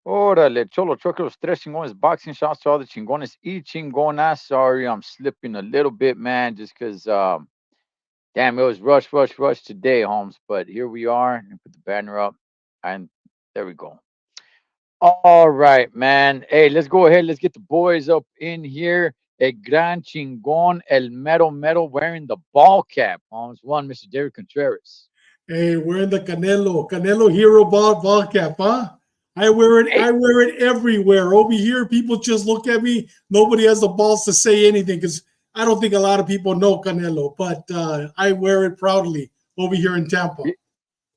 Órale, Cholo Trucker, los tres chingones boxing shots to all the chingones y chingonas. Sorry, I'm slipping a little bit, man, just because, damn, it was rush, rush, rush today, Holmes. But here we are. And put the banner up. And there we go. All right, man. Hey, let's go ahead. Let's get the boys up in here. A gran chingon, el mero mero wearing the ball cap. Holmes one, Mr. Derek Contreras. Hey, wearing the Canelo Hero ball cap, huh? I wear it. Hey, I wear it everywhere. Over here, people just look at me. Nobody has the balls to say anything because I don't think a lot of people know Canelo, but I wear it proudly over here in Tampa.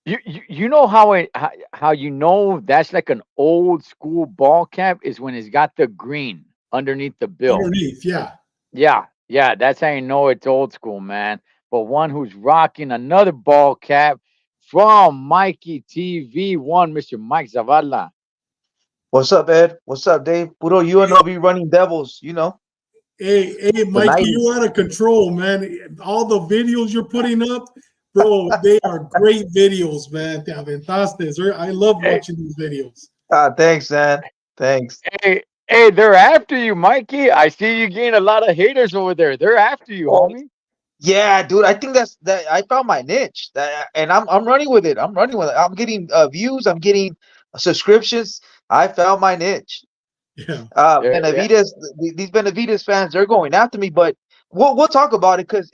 you know how how you know that's like an old school ball cap is when it's got the green underneath the bill. Underneath, yeah. Yeah, yeah, that's how you know it's old school, man. But one who's rocking another ball cap from Mikey TV one, Mr. Mike Zavala. What's up, Ed? What's up, Dave? Puro UNLV running Devils, Hey, the Mikey, you're 90s. out of control, man. All the videos you're putting up, bro, they are great videos, man. Te aventaste. I love Hey, watching these videos. Thanks, man. Thanks. hey, they're after you, Mikey. I see you gain a lot of haters over there. They're after you, Oh, homie. yeah, dude. I think that I found my niche, and I'm running with it. I'm running with it. I'm getting views. I'm getting subscriptions. I found my niche. Yeah. Yeah, yeah. Benavides, these Benavides fans, they're going after me, but we'll talk about it because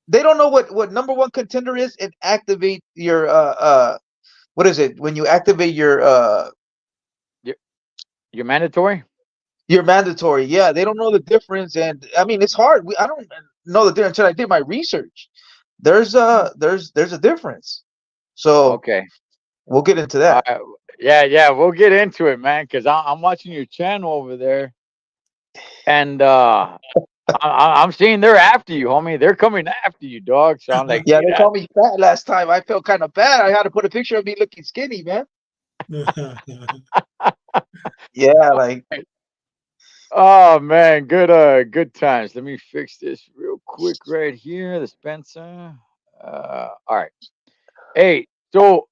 they don't know what number one contender is and activate your what is it when you activate You're, you're mandatory. your mandatory. Yeah, they don't know the difference, and I mean it's hard. I don't know the difference until I did my research. There's a difference, so Okay. we'll get into All that. right. Yeah, yeah. We'll get into it, man. Because I'm watching your channel over there, and I'm seeing they're after you, homie. They're coming after you, dog. So I'm like, Yeah, get they out. called me fat last time. I felt kind of bad. I had to put a picture of me looking skinny, man. Yeah, like Oh man, good times. Let me fix this real quick right here. The Spencer. All right. Hey, so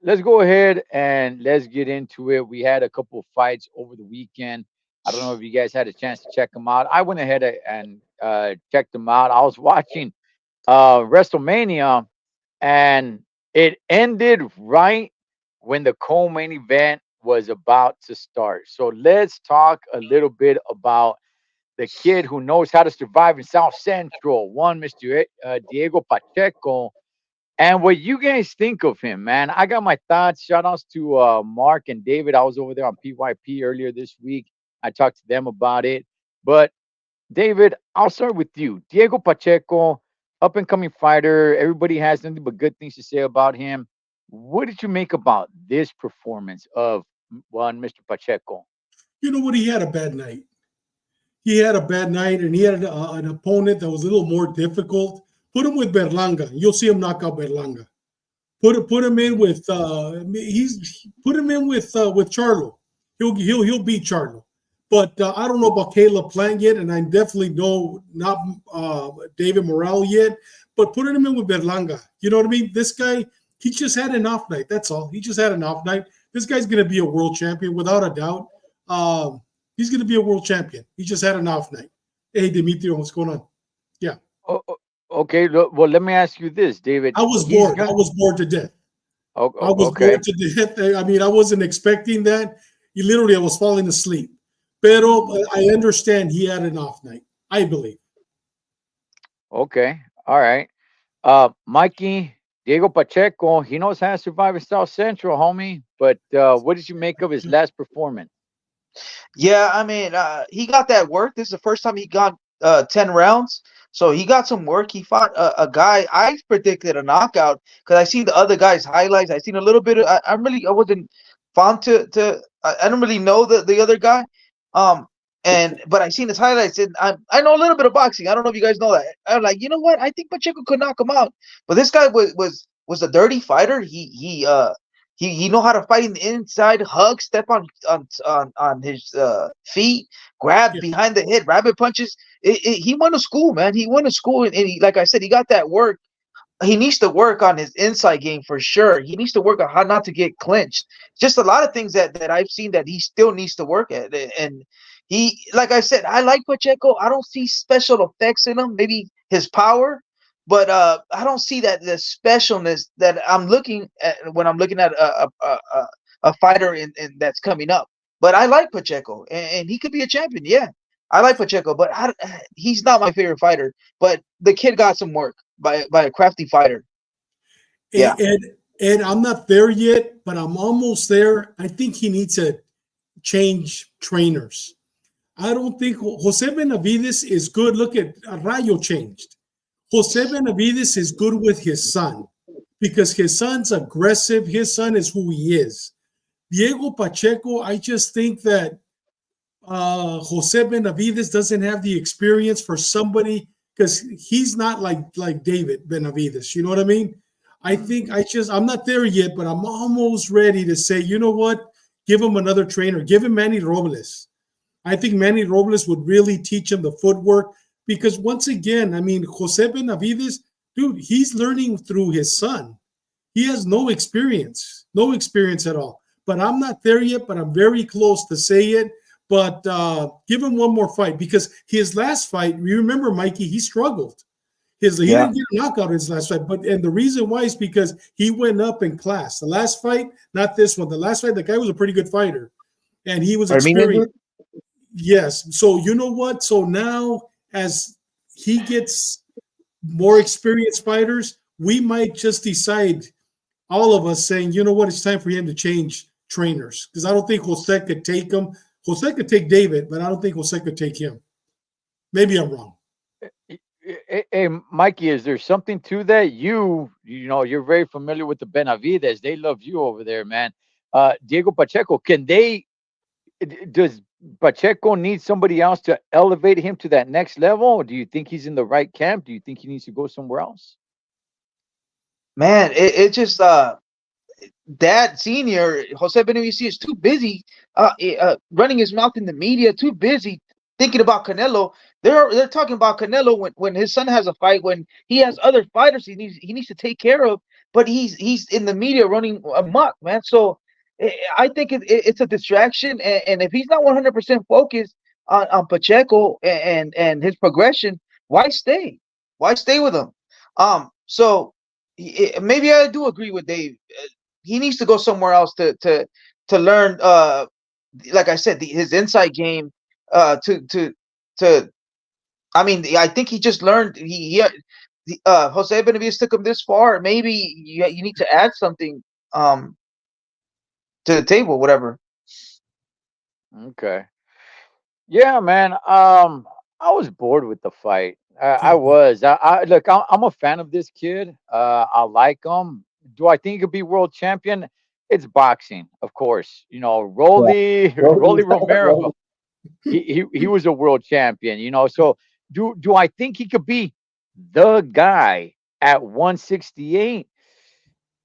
let's go ahead and let's get into it. We had a couple of fights over the weekend. I don't know if you guys had a chance to check them out. I went ahead and checked them out. I was watching WrestleMania, and it ended right when the co-main event was about to start. So let's talk a little bit about the kid who knows how to survive in South Central, one Mr. Diego Pacheco, and what you guys think of him, man. I got my thoughts. Shout outs to Mark and David. I was over there on PYP earlier this week. I talked to them about it. But David, I'll start with you. Diego Pacheco, up and coming fighter. Everybody has nothing but good things to say about him. What did you make about this performance of one Mr. Pacheco? You know what? He had a bad night. He had a bad night, and he had an opponent that was a little more difficult. Put him with Berlanga. You'll see him knock out Berlanga. Put him in with he's put him in with Charlo. He'll beat Charlo. But I don't know about Caleb Plant yet, and I definitely know not David Morrell yet. But putting him in with Berlanga, you know what I mean? This guy, he just had an off night. That's all. He just had an off night. This guy's going to be a world champion without a doubt. He's going to be a world champion. He just had an off night. Hey, Demetrio, what's going on? Yeah, Okay, well, let me ask you this, David. I was He's bored. I gonna. was bored to death. I was Okay, bored to death. I mean, I wasn't expecting that. Literally, I was falling asleep. Pero I understand he had an off night. I believe. okay, all right. Mikey, Diego Pacheco, he knows how to survive in South Central, homie. But what did you make of his last performance? yeah, I mean, he got that work. This is the first time he got 10 rounds. So he got some work. He fought a guy. I predicted a knockout because I seen the other guy's highlights. I seen a little bit of. I wasn't fond to. I don't really know the other guy. Um, but I seen his highlights and I know a little bit of boxing. I don't know if you guys know that. I'm like, you know what? I think Pacheco could knock him out. But this guy was a dirty fighter. He know how to fight in the inside, hug, step on his feet, grab Yeah, behind the head, rabbit punches. He went to school, man. He went to school, and he, like I said, he got that work. he needs to work on his inside game for sure. He needs to work on how not to get clinched. Just a lot of things that I've seen that he still needs to work at. And he, like I said, I like Pacheco. I don't see special effects in him. Maybe his power, but I don't see that the specialness that I'm looking at when I'm looking at a fighter in that's coming up. But I like Pacheco, and he could be a champion. Yeah, I like Pacheco, but he's not my favorite fighter. But the kid got some work by a crafty fighter. Yeah. And I'm not there yet, but I'm almost there. I think he needs to change trainers. I don't think Jose Benavides is good. Look at Rayo changed. Jose Benavides is good with his son because his son's aggressive. His son is who he is. Diego Pacheco, I just think that Jose Benavides doesn't have the experience for somebody because he's not like David Benavides. You know what I mean? I think I'm not there yet, but I'm almost ready to say, you know what? Give him another trainer. Give him Manny Robles. I think Manny Robles would really teach him the footwork because once again, I mean, Jose Benavides, dude, he's learning through his son. He has no experience at all. But I'm not there yet, but I'm very close to say it. But give him one more fight because his last fight, you remember, Mikey, he struggled. He didn't get a knockout in his last fight, and the reason why is because he went up in class. The last fight, not this one. The last fight, the guy was a pretty good fighter, and he was experienced. Yes. So you know what? So now, as he gets more experienced fighters, we might just decide, all of us, saying, you know what, it's time for him to change trainers because I don't think Jose could take him. Jose could take David, but I don't think Jose could take him. Maybe I'm wrong. Hey, Mikey, is there something to that? You know, you're very familiar with the Benavides. They love you over there, man. Diego Pacheco, does Pacheco need somebody else to elevate him to that next level? Or do you think he's in the right camp? Do you think he needs to go somewhere else? Man, it just Dad Senior Jose Benavides is too busy running his mouth in the media, too busy thinking about Canelo. They're talking about Canelo when his son has a fight, when he has other fighters he needs to take care of, but he's in the media running amok, man. So I think it's a distraction, and if he's not 100% focused on Pacheco and his progression, why stay? Why stay with him? So maybe I do agree with Dave. He needs to go somewhere else to learn. Like I said, his inside game. To I mean, I think he just learned. Jose Benavides took him this far. Maybe you need to add something to the table, whatever. Okay. Yeah, man. I was bored with the fight. I was. Look. I'm a fan of this kid. I like him. Do I think he could be world champion? It's boxing, of course. You know, Rolly Romero. He was a world champion. You know, so do I think he could be the guy at 168?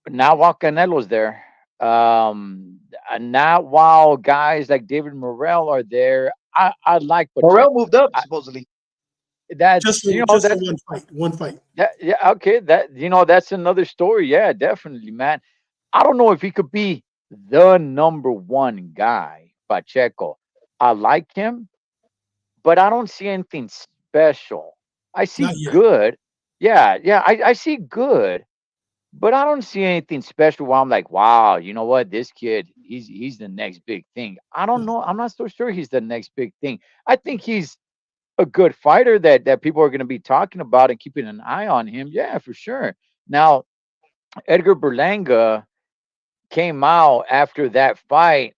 Not while Canelo's there. Not while guys like David Morrell are there. I like Morrell Pacheco. moved up supposedly. That's Just that's one fight. yeah, okay, that's another story. Yeah, definitely, man. I don't know if he could be the number one guy, Pacheco. I like him, but I don't see anything special. I see Not yet. good. Yeah, I see good, but I don't see anything special where I'm like, wow, you know what? This kid, he's the next big thing. I don't know. I'm not so sure he's the next big thing. I think he's a good fighter that people are going to be talking about and keeping an eye on him. Yeah, for sure. Now, Edgar Berlanga came out after that fight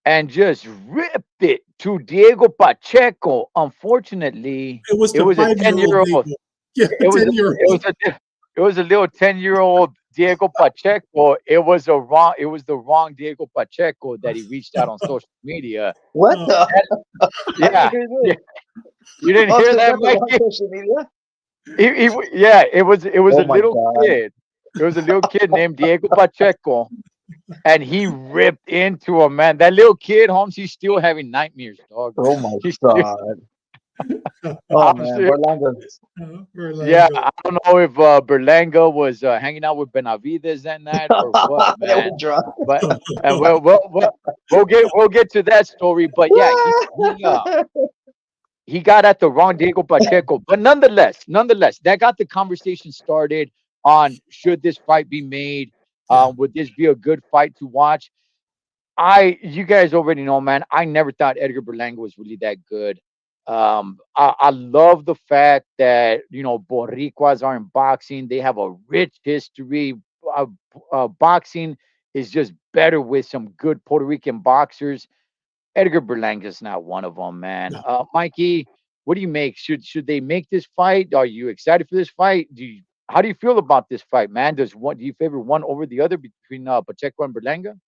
and just ripped it to Diego Pacheco. Unfortunately, It was it the was a 10-year five-year-old old. David. Yeah, It was 10-year-old. it was a little 10-year-old Diego Pacheco. It was the wrong Diego Pacheco that he reached out on social media. What Uh, the? I didn't Yeah, hear yeah. this. You didn't Oh, hear so is that, that the wrong Mikey? social media? Yeah, it was Oh a my little god. kid. It was a little kid named Diego Pacheco, and he ripped into him, man. That little kid, Holmes, he's still having nightmares, dog. Oh my He's still, god. Oh man, Honestly, Berlanga. yeah, Berlanga. I don't know if Berlanga was hanging out with Benavides that night or what, They man. were drunk. But and we'll get to that story. But yeah, he got at the wrong Diego Pacheco. But nonetheless, that got the conversation started on should this fight be made? Yeah. Would this be a good fight to watch? You guys already know, man. I never thought Edgar Berlanga was really that good. I love the fact that Boricuas are in boxing. They have a rich history. Uh, Boxing is just better with some good Puerto Rican boxers. Edgar Berlanga's not one of them, man. No. Mikey, what do you make? Should they make this fight? Are you excited for this fight? How do you feel about this fight, man? Do you favor one over the other between Pacheco and Berlanga?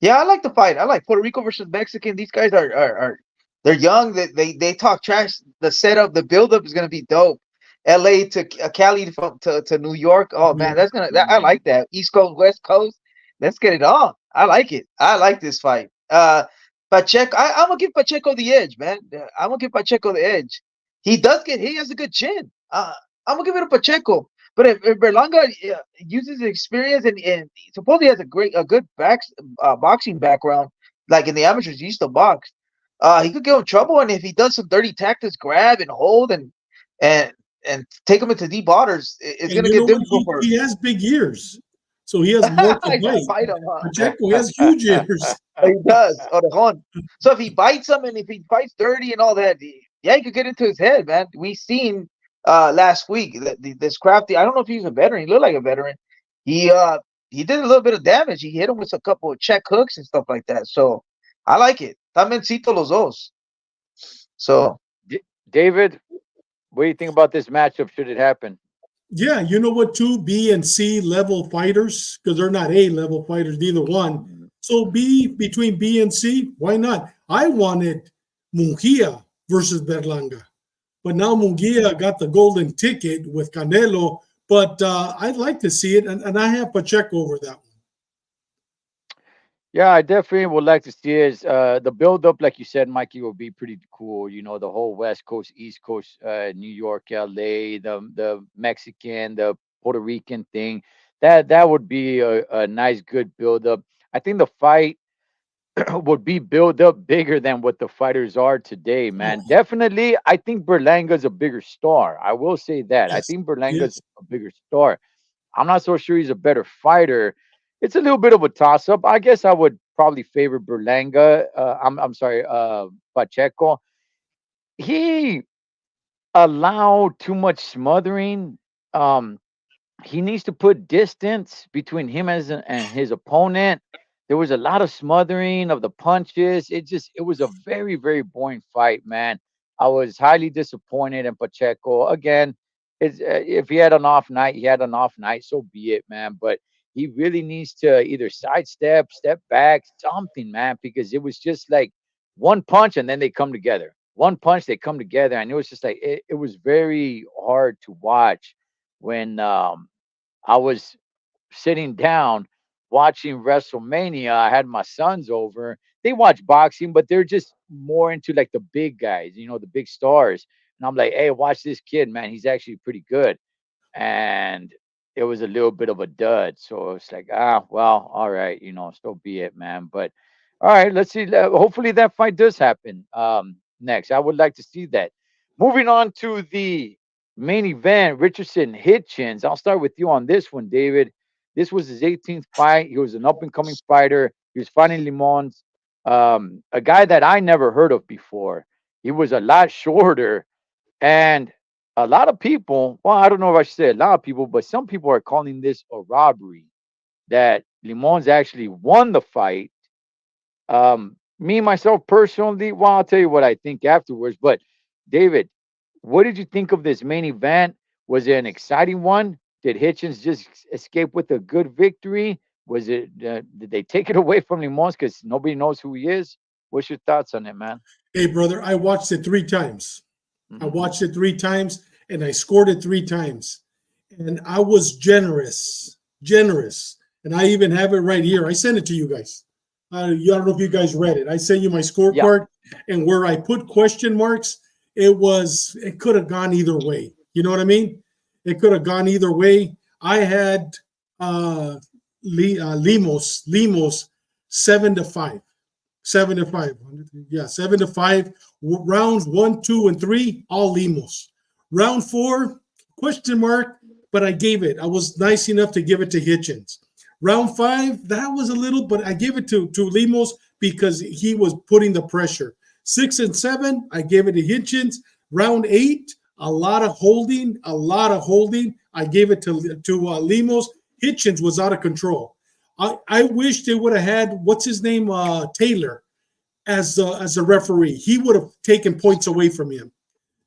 Yeah, I like the fight. I like Puerto Rico versus Mexican. These guys are they're young. They talk trash. The setup, the buildup is gonna be dope. L.A. to Cali to New York. Oh man, I Mhm. like that. East Coast, West Coast. Let's get it on. I like it. I like this fight. Pacheco. I'm gonna give Pacheco the edge, man. I'm gonna give Pacheco the edge. He has a good chin. I'm gonna give it to Pacheco. But if Berlanga uses his experience and supposedly has a good boxing background, like in the amateurs, he used to box. He could get in trouble, and if he does some dirty tactics, grab and hold and and take him into deep waters, it's And gonna you get know what? difficult for. He has big ears, so he has more to He's gonna bite. bite him, huh? Pacheco has huge ears. He does, Orejon. So if he bites him and if he fights dirty and all that, yeah, he could get into his head, man. We seen last week that this crafty. I don't know if he's a veteran. He looked like a veteran. He uh he did a little bit of damage. He hit him with a couple of check hooks and stuff like that. So I like it. Tamencito los dos. So David, what do you think about this matchup? Should it happen? Yeah, you know what? Two B and C level fighters, because they're not A level fighters, neither one. Mhm. So B between B and C, why not? I wanted Munguia versus Berlanga, but now Munguia got the golden ticket with Canelo. But I'd like to see it, and I have Pacheco over that one. Yeah, I definitely would like to see it. The build up, like you said, Mikey, will be pretty cool. The whole West Coast, East Coast, New York, LA, the Mexican, the Puerto Rican thing. That would be a nice, good build up. I think the fight would be built up bigger than what the fighters are today, Oh, man. Definitely, I think Berlanga's a bigger star. I will say that. I yes, think Berlanga's yes. a bigger star. I'm not so sure he's a better fighter. It's a little bit of a toss up. I guess I would probably favor Berlanga. I'm sorry, Pacheco. He allowed too much smothering. Um, he needs to put distance between him and his opponent. There was a lot of smothering of the punches. It was a very, very boring fight, man. I was highly disappointed in Pacheco. Again, if he had an off night, he had an off night. So be it, man. But he really needs to either sidestep, step back, something, man, because it was just like one punch and then they come together. One punch, they come together, and it was just like it was very hard to watch when I was sitting down watching WrestleMania. I had my sons over. They watch boxing, but they're just more into like the big guys, the big stars. And I'm like, hey, watch this kid, man. He's actually pretty good. And it was a little bit of a dud. So it's like, well, all right, so be it, man. But all right, let's see. Hopefully that fight does happen next. I would like to see that. Moving on to the main event, Richardson Hitchens. I'll start with you on this one, David. This was his 18th fight. He was an up and coming fighter. He was fighting Limons, a guy that I never heard of before. He was a lot shorter, and a lot of people, well, I don't know if I should say a lot of people, but some people are calling this a robbery, that Limons actually won the fight. Me, myself, personally, well, I'll tell you what I think afterwards. But David, what did you think of this main event? Was it an exciting one? Did Hitchens just escape with a good victory? Did they take it away from Limons because nobody knows who he is? What's your thoughts on it, man? Hey, brother, I watched it 3 times. I Hmm. watched it 3 times, and I scored it 3 times. And I was generous, generous. And I even have it right here. I sent it to you guys. I don't know if you guys read it. I sent you my Yeah. scorecard, and where I put question marks it could have gone either way. You know what I mean? It could have gone either way. I had uh, Limos 7-5. 7-5. Yeah, 7-5. Rounds 1, 2, and 3, all Limos. Round 4, question mark, but I gave it. I was nice enough to give it to Hitchens. Round 5, that was a little, but I gave it to Limos because he was putting the pressure. 6 and 7, I gave it to Hitchens. Round 8, a lot of holding. I gave it to Limos. Hitchens was out of control. I wish they would have had what's his name, Taylor, as a referee. He would have taken points away from him.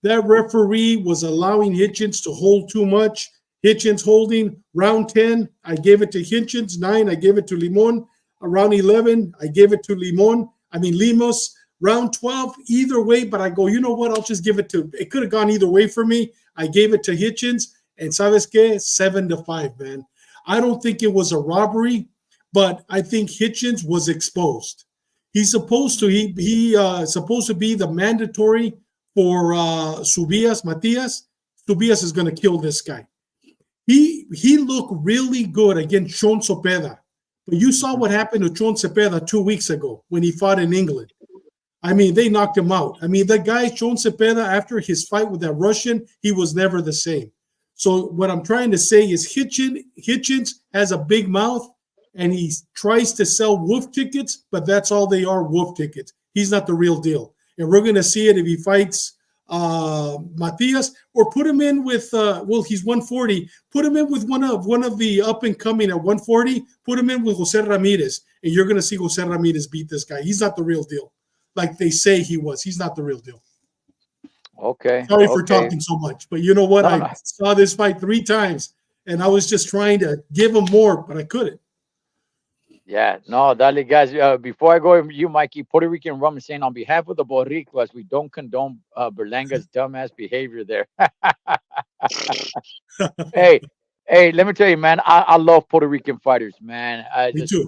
That referee was allowing Hitchens to hold too much. Hitchens holding. Round 10, I gave it to Hitchens. 9, I gave it to Limon. Around 11, I gave it to Limos. Round 12, either way, but I go, you know what? I'll just give it to. It could have gone either way for me. I gave it to Hitchens, and ¿sabes qué? 7-5, man. I don't think it was a robbery, but I think Hitchens was exposed. He's supposed to supposed to be the mandatory for Subias Matias. Subias is going to kill this guy. He looked really good against Sean Cepeda, but you saw what happened to Sean Cepeda 2 weeks ago when he fought in England. I mean, they knocked him out. I mean, the guy Sean Cepeda, after his fight with that Russian, he was never the same. So what I'm trying to say is Hitchens has a big mouth, and he tries to sell wolf tickets, but that's all they are, wolf tickets. He's not the real deal. And we're going to see it if he fights Matias, or put him in with, he's 140. Put him in with one of the up-and-coming at 140. Put him in with Jose Ramirez, and you're going to see Jose Ramirez beat this guy. He's not the real deal, like they say he was. He's not the real deal. Okay. Sorry for talking so much, but you know what? No, I no. saw this fight 3 times, and I was just trying to give him more, but I couldn't. Yeah, no, dale, guys. Before I go, you, Mikey, Puerto Rican rum is saying on behalf of the Boricuas, we don't condone Berlanga's dumbass behavior there. hey, hey, let me tell you, man. I love Puerto Rican fighters, man. Me too.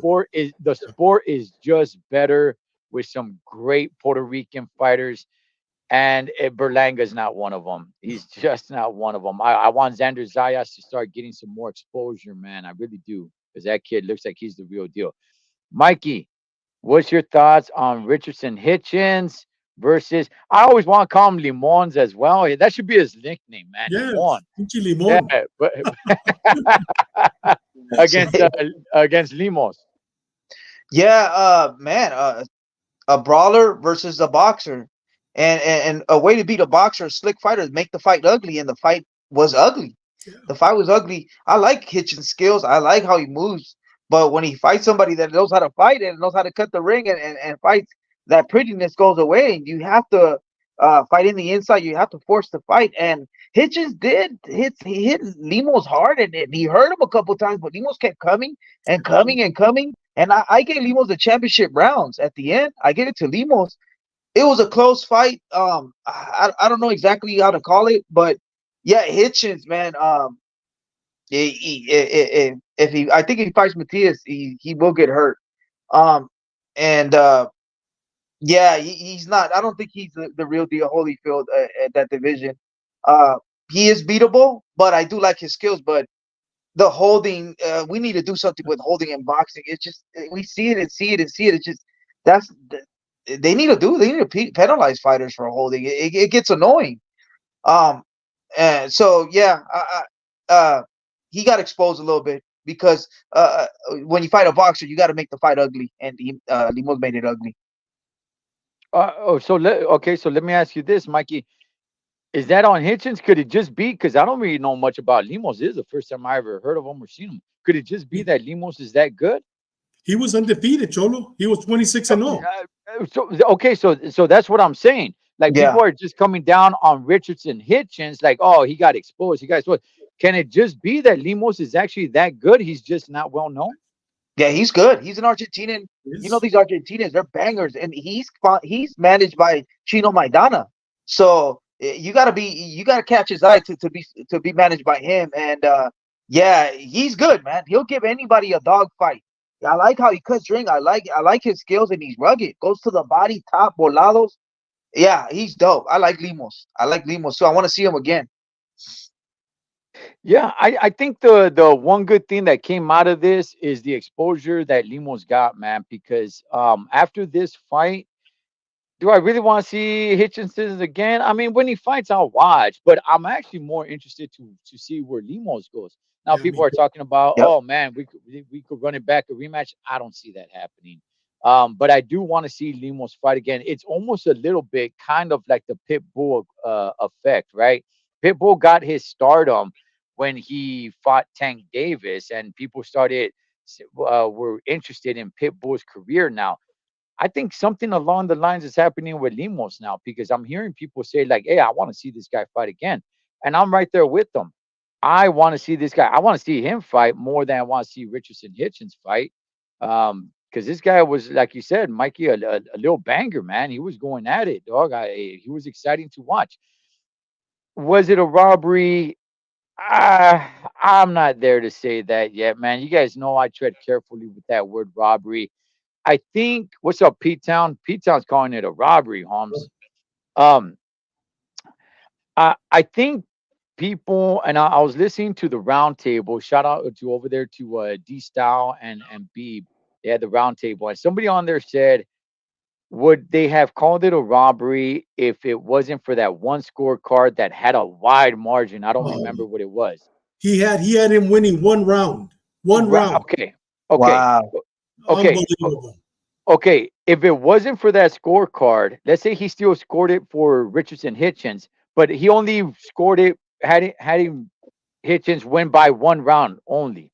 The sport is just better with some great Puerto Rican fighters, and Berlanga's not one of them. He's just not one of them. I want Xander Zayas to start getting some more exposure, man. I really do, because that kid looks like he's the real deal. Mikey, what's your thoughts on Richardson Hitchens versus? I always want to call him Limons as well. That should be his nickname, man. Yes, Limon. pinche limón. Yeah, but against Limos. Yeah, man, a brawler versus a boxer, and a way to beat a boxer, a slick fighter, is make the fight ugly, and the fight was ugly. Yeah. The fight was ugly. I like Hitchens' skills. I like how he moves, but when he fights somebody that knows how to fight and knows how to cut the ring and fights, that prettiness goes away, and you have to fight in the inside. You have to force the fight, and Hitchens he hit Limos hard, and he hurt him a couple times, but Limos kept coming and coming and coming. And I gave Limos the championship rounds at the end. I gave it to Limos. It was a close fight. I don't know exactly how to call it, but yeah, Hitchens, man. If he, I think if he fights Matias, he will get hurt. And yeah, he's not. I don't think he's the real deal, Holyfield, at that division. He is beatable, but I do like his skills. But the holding, we need to do something with holding in boxing. It's just we see it and see it and see it. It's just they need to penalize fighters for holding. It gets annoying. And so yeah, he got exposed a little bit because when you fight a boxer, you got to make the fight ugly, and Limos made it ugly. So let me ask you this, Mikey. Is that on Hitchens? Could it just be, because I don't really know much about Limos. This is the first time I ever heard of him or seen him. Could it just be that Limos is that good? He was undefeated, Cholo. He was 26-0. So that's what I'm saying. Like, Yeah. people are just coming down on Richardson Hitchens, like, oh, he got exposed. He got exposed. Can it just be that Limos is actually that good? He's just not well known. Yeah, he's good. He's an Argentinian. Yes. You know, these Argentinians, they're bangers, and he's managed by Chino Maidana. So you gotta catch his eye to be managed by him. And yeah, he's good, man. He'll give anybody a dog fight. I like how he cuts ring. I like his skills, and he's rugged. Goes to the body, top, volados. Yeah, he's dope. I like Limos. I like Limos too. I want to see him again. Yeah, I think the one good thing that came out of this is the exposure that Limos got, man. Because after this fight, do I really want to see Hitchinson again? I mean, when he fights, I'll watch, but I'm actually more interested to see where Limos goes. Now, Yeah, people me are too. talking about, Yep. oh man, we could run it back a rematch. I don't see that happening. But I do want to see Limos fight again. It's almost a little bit kind of like the Pitbull effect, right? Pitbull got his stardom when he fought Tank Davis, and people were interested in Pitbull's career now. I think something along the lines is happening with Limos now because I'm hearing people say like, "Hey, I want to see this guy fight again," and I'm right there with them. I want to see this guy. I want to see him fight more than I want to see Richardson Hitchens fight. Because this guy was, like you said, Mikey, a little banger, man. He was going at it, dog. He was exciting to watch. Was it a robbery? I'm not there to say that yet, man. You guys know I tread carefully with that word robbery. I think what's up, Pete Town? Pete Town's calling it a robbery, Holmes. Um, I think people, and I was listening to the round table. Shout out to over there to D Style and Beeb. They had the round table, and somebody on there said, would they have called it a robbery if it wasn't for that one scorecard that had a wide margin? I don't remember what it was. He had him winning one round. One round. Okay, okay, Wow. okay. Unbelievable. Okay, if it wasn't for that scorecard, let's say he still scored it for Richardson Hitchens, but he only scored it had him Hitchens win by one round only.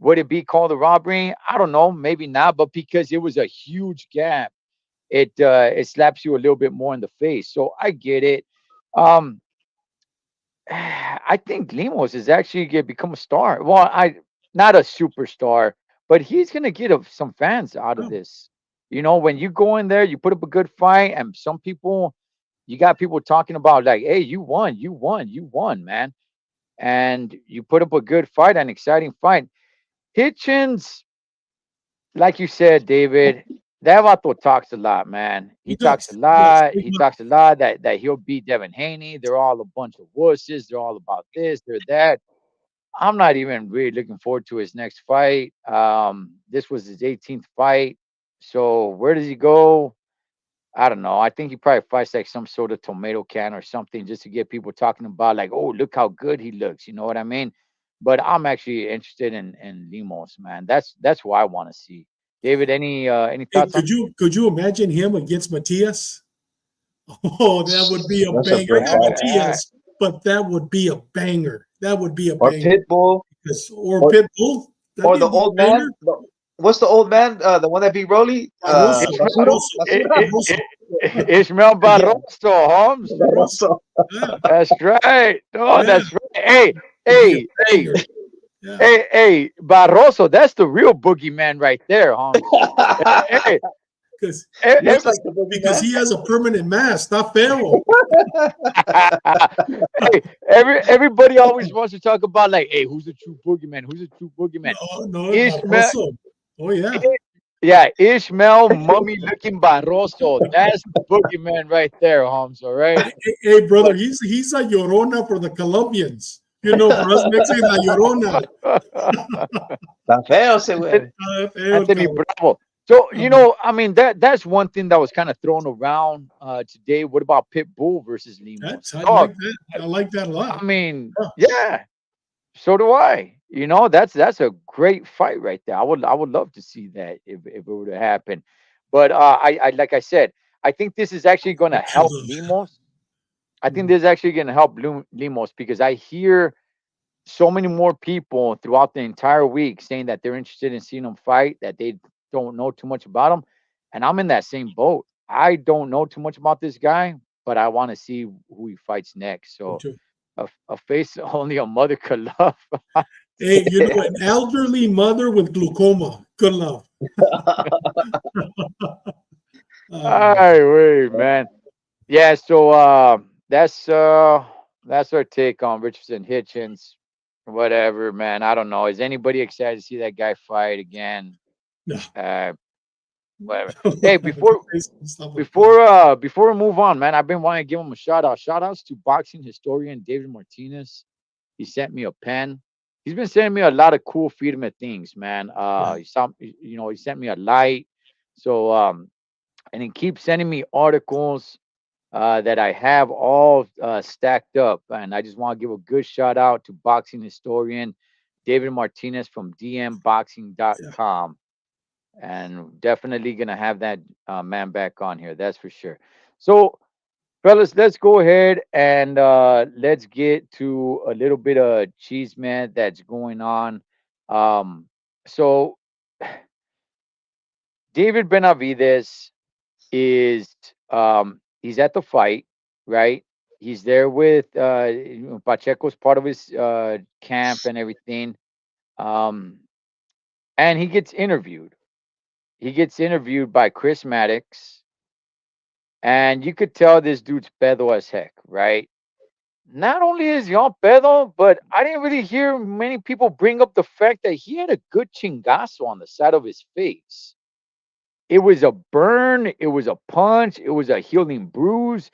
Would it be called a robbery? I don't know, maybe not, but because it was a huge gap, it slaps you a little bit more in the face. So I get it. Um, I think Limos is actually gonna become a star. Well, I not a superstar, but he's gonna get some fans out of Oh, this. You know, when you go in there, you put up a good fight, and some people, you got people talking about like, "Hey, you won, you won, you won, man!" And you put up a good fight, an exciting fight. Hitchens, like you said, David, that vato talks a lot, man. he He talks a does. He does. lot. Big He man. talks a lot that he'll beat Devin Haney. They're all a bunch of wusses. They're all about this, they're that. I'm not even really looking forward to his next fight. This was his 18th fight. So where does he go? I don't know. I think he probably fights like some sort of tomato can or something just to get people talking about like, oh, look how good he looks. You know what I mean? But I'm actually interested in Limos, man. That's who I want to see. David, any Hey, thoughts could on? you imagine him against Matias? Oh, that would be a That's a banger. good Not fight. Yeah. Matias, but that would be a banger. That would be a Or banger. Pitbull, Or or Pitbull. That'd or be a the good old banger. man. What's the old man? The one that beat Rolly? Barroso. Ishmael, Basura? Barroso. I- Basura? I- Barroso. Ishmael Yeah. Barroso, Holmes. Barroso. Barroso. Yeah. That's right. Oh, Yeah. that's right. Hey, It'd be a hey, hey, banger. Yeah. hey, Barroso. That's the real boogeyman right there, Holmes. Hey, Because hey, Looks every, like the because boogeyman. he has a permanent mask, not Pharaoh. hey, everybody always wants to talk about like, hey, who's the true boogeyman? Who's the true boogeyman? No, no, Ishmael, Barroso. Oh yeah. I- yeah, Ishmael, mummy looking Barroso. That's the boogeyman right there, Holmes. All right. Hey, brother, he's a Llorona for the Colombians. For us Mexicans, a Llorona. Está feo ese güey. Feo el Anthony cabrón. Bravo. So I mean that's one thing that was kind of thrown around today. What about Pitbull versus Limos? I like Dog. that. I like that a I lot. mean, Yeah. yeah. So do I. That's a great fight right there. I would love to see that if it were to happen. But I like I said, I think this is actually going to Because help of Limos. I think this is actually going to help Limos because I hear so many more people throughout the entire week saying that they're interested in seeing him fight, that they don't know too much about him. And I'm in that same boat. I don't know too much about this guy, but I want to see who he fights next. So a face only a mother could love. Hey, an elderly mother with glaucoma. Good love. All Uh, right, wait, man. Yeah, so that's our take on Richardson Hitchens. Whatever, man. I don't know. Is anybody excited to see that guy fight again? no. Uh Whatever. Hey, Good face and stuff like that. before we move on, man, I've been wanting to give him a shout out. Shout outs to boxing historian David Martinez. He sent me a pen. He's been sending me a lot of cool freedom of things, man. Yeah, He sent me a light. So and he keeps sending me articles that I have all stacked up. And I just want to give a good shout out to boxing historian David Martinez from yeah. dmboxing.com. And definitely going to have that man back on here. That's for sure. So, fellas, let's go ahead and let's get to a little bit of cheese, man, that's going on. Um, so, David Benavides is he's at the fight, right? He's there with Pacheco's part of his camp and everything. Um, and he gets interviewed. He gets interviewed by Chris Maddox, and you could tell this dude's pedo as heck, right? Not only is he on pedo, but I didn't really hear many people bring up the fact that he had a good chingazo on the side of his face. It was a burn, it was a punch, it was a healing bruise,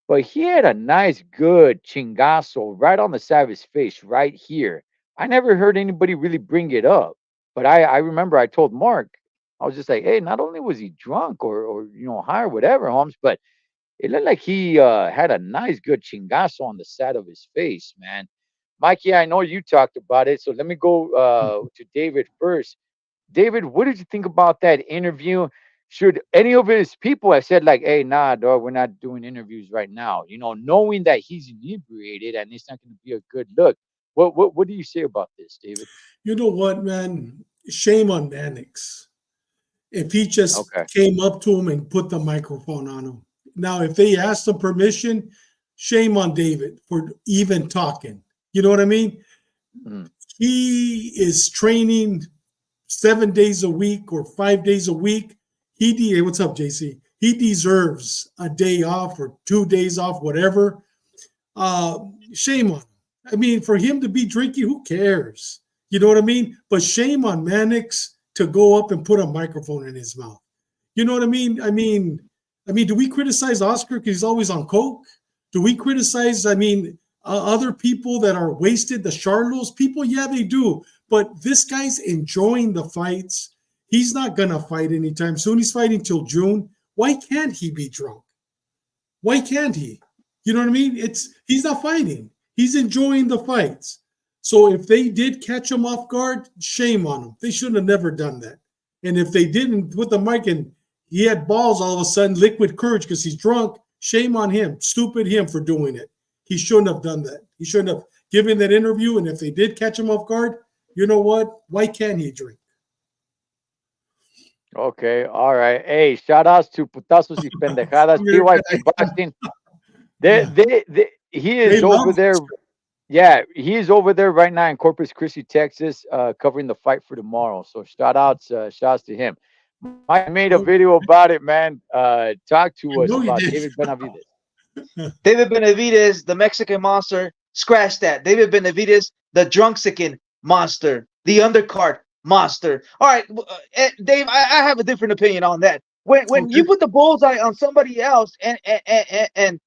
but he had a nice, good chingazo right on the side of his face, right here. I never heard anybody really bring it up, but I remember I told Mark, I was just like, hey, not only was he drunk or high or whatever, Holmes, but it looked like he had a nice, good chingazo on the side of his face, man. Mikey, I know you talked about it, so let me go to David first. David, what did you think about that interview? Should any of his people have said like, "Hey, nah, dog, we're not doing interviews right now," knowing that he's inebriated and it's not going to be a good look? What do you say about this, David? You know what, man? Shame on Mannix. If he just Okay. came up to him and put the microphone on him. Now, if they asked him permission, shame on David for even talking. You know what I mean? Mm. He is training 7 days a week or 5 days a week. What's up, JC? He deserves a day off or 2 days off, whatever. Shame on him. I mean, for him to be drinking, who cares? You know what I mean? But shame on Mannix to go up and put a microphone in his mouth. You know what I mean? I mean, do we criticize Oscar because he's always on coke? Do we criticize? Other people that are wasted, the Charlos people? Yeah, they do. But this guy's enjoying the fights. He's not gonna fight anytime soon. He's fighting till June. Why can't he be drunk? Why can't he? You know what I mean? He's not fighting. He's enjoying the fights. So if they did catch him off guard, shame on them. They should have never done that. And if they didn't put the mic and he had balls all of a sudden, liquid courage because he's drunk, shame on him. Stupid him for doing it. He shouldn't have done that. He shouldn't have given that interview. And if they did catch him off guard, you know what? Why can't he drink? Okay. All right. Hey, shout outs to Putazos y Pendejadas, American PYT Idol. Boxing. Yeah. He They is over love there. Oscar. Yeah, he is over there right now in Corpus Christi, Texas, covering the fight for tomorrow. So shout outs to him. Mike made a Oh, video about it, man. Talk I to us know he about did. David Benavides. David Benavides, the Mexican monster. Scratch that. David Benavides, the drunksican monster, the undercard monster. All right, Dave, I have a different opinion on that. When Okay. you put the bullseye on somebody else and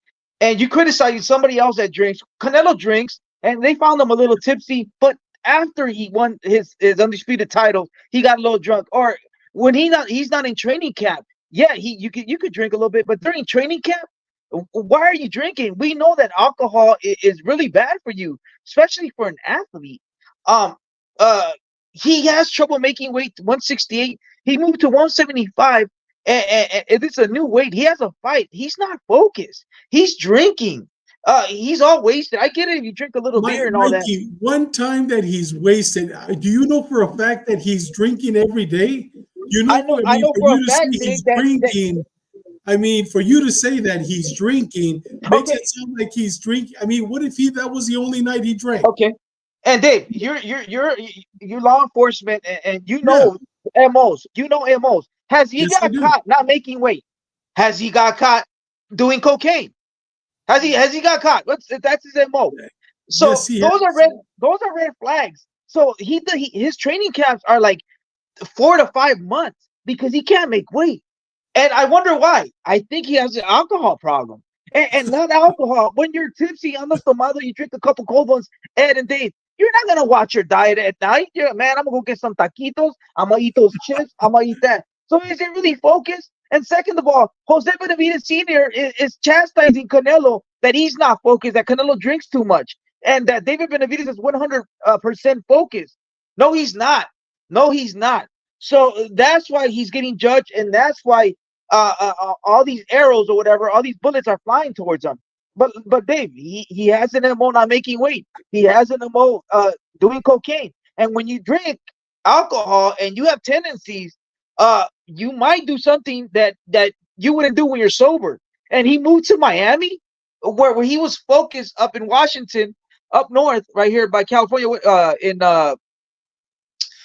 you criticize somebody else that drinks, Canelo drinks, and they found him a little tipsy, but after he won his undisputed title, he got a little drunk. Or when he's not in training camp. Yeah, you could drink a little bit, but during training camp, why are you drinking? We know that alcohol is really bad for you, especially for an athlete. Um, uh, he has trouble making weight 168. He moved to 175, and it's a new weight. He has a fight. He's not focused. He's drinking. He's all wasted. I get it if you drink a little beer and all that. Mikey, one time that he's wasted, do you know for a fact that he's drinking every day? You know, I know for for a you to say fact, Dave, he's that drinking, for you to say that he's drinking makes okay, it sound like he's drinking. What if that was the only night he drank? okay. And Dave, you're law enforcement, and you Yeah, know MOs. You know MOs. Has he yes, I got do. caught not making weight? Has he got caught doing cocaine? Has he got caught? That's his MO. So Yes, he those are has. red flags. So his training camps are like 4 to 5 months. because he can't make weight. And I wonder why. I think he has an alcohol problem. And not alcohol. When you're tipsy on the tomado, you drink a couple cold ones, Ed and Dave, you're not gonna watch your diet at night. You're, man, I'm gonna go get some taquitos. I'm gonna eat those chips. I'm gonna eat that. So is it really focused? And second of all, Jose Benavidez Sr. Is chastising Canelo that he's not focused, that Canelo drinks too much, and that David Benavidez is 100% focused. No, he's not. No, he's not. So that's why he's getting judged, and that's why all these arrows or whatever, all these bullets are flying towards him. But Dave, he has an MO not making weight. He has an MO doing cocaine. And when you drink alcohol and you have tendencies, you might do something that you wouldn't do when you're sober. And he moved to Miami, where he was focused up in Washington, up north, right here by California, in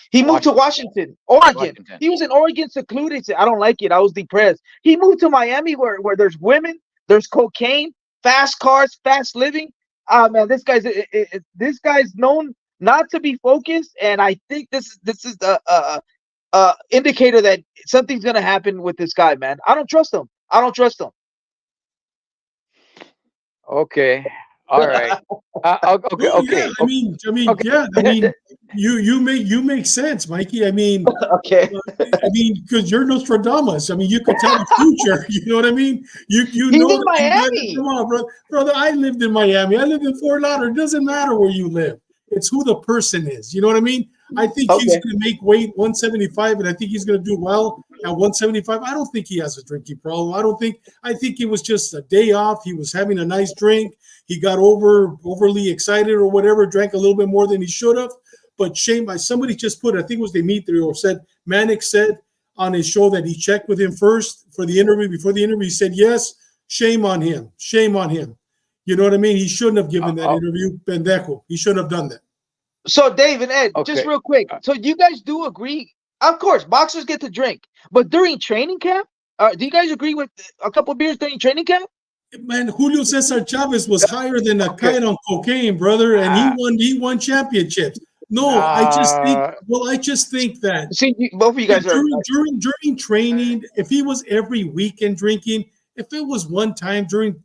he moved to Washington. Washington, Oregon. Washington. He was in Oregon secluded. I don't like it. I was depressed. He moved to Miami where there's women, there's cocaine, fast cars, fast living. Man, this guy's known not to be focused, and I think this is the indicator that something's gonna happen with this guy, man. I don't trust him. I don't trust him. Okay. All right. Okay. Well, yeah, Okay. Okay. yeah, I mean, you make sense, Mikey. I mean, Okay. because you're Nostradamus. I mean, you could tell the future. You know what I mean? You He's know in that Miami. come on, brother. I lived in Miami. I lived in Fort Lauderdale. It doesn't matter where you live. It's who the person is. You know what I mean? I think he's Okay. going to make weight 175, and I think he's going to do well at 175. I don't think he has a drinking problem. I think it was just a day off. He was having a nice drink. He got overly excited or whatever, drank a little bit more than he should have. But shame, somebody just put, I think it was Dimitri, or said, Manic said on his show that he checked with him first for the interview. Before the interview, he said, yes, shame on him. Shame on him. You know what I mean? He shouldn't have given that interview. Pendejo. He shouldn't have done that. So Dave and Ed, just Okay. real quick. So you guys do agree? Of course, boxers get to drink, but during training camp, do you guys agree with a couple beers during training camp? Man, Julio Cesar Chavez was higher than a Okay. kite on cocaine, brother, and Ah, he won championships. No, uh, I just think that See, both of you guys are. during training, if he was every weekend drinking, if it was one time during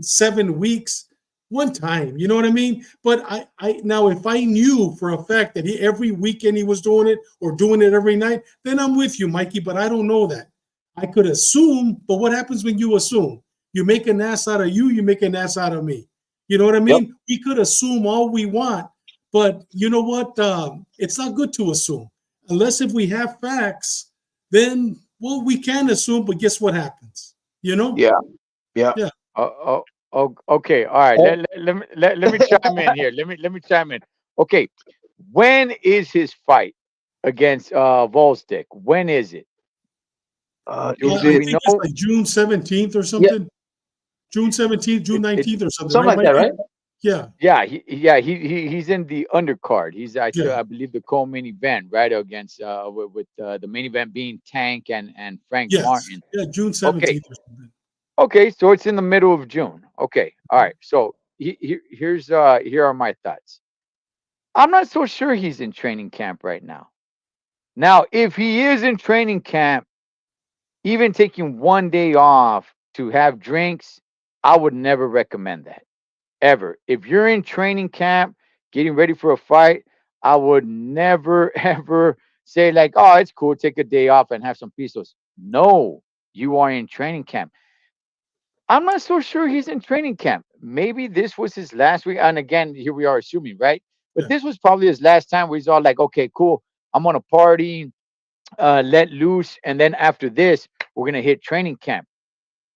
7 weeks, one time, you know what I mean? But I now if I knew for a fact that he every weekend he was doing it or doing it every night, then I'm with you, Mikey. But I don't know that. I could assume, but what happens when you assume? You make an ass out of you make an ass out of me. You know what I Yep. mean? We could assume all we want, but you know what? It's not good to assume. Unless if we have facts, then well, we can assume, but guess what happens? You know? Yeah. Yeah. Yeah. okay. All right. Let me chime in here. Let me chime in. Okay. When is his fight against Volstick? When is it? Is Do I it we think it's know? like June 17th or yeah, something. June 17th, June It 19th or something, something right, like that, Mikey? right? Yeah. Yeah, he's in the undercard. Yeah. I believe the co-main event, right, against with the main event being Tank and Frank Yes. Martin. Yeah, June Okay, 17th or something. okay, so it's in the middle of June. Okay, all right. So here are my thoughts. I'm not so sure he's in training camp right now. Now, if he is in training camp, even taking one day off to have drinks, I would never recommend that ever. If you're in training camp, getting ready for a fight, I would never ever say like, "Oh, it's cool, take a day off and have some pisos." No, you are in training camp. I'm not so sure he's in training camp. Maybe this was his last week. And again, here we are assuming, right? But Yeah. this was probably his last time where he's all like, okay, cool. I'm on a party, let loose. And then after this, we're going to hit training camp.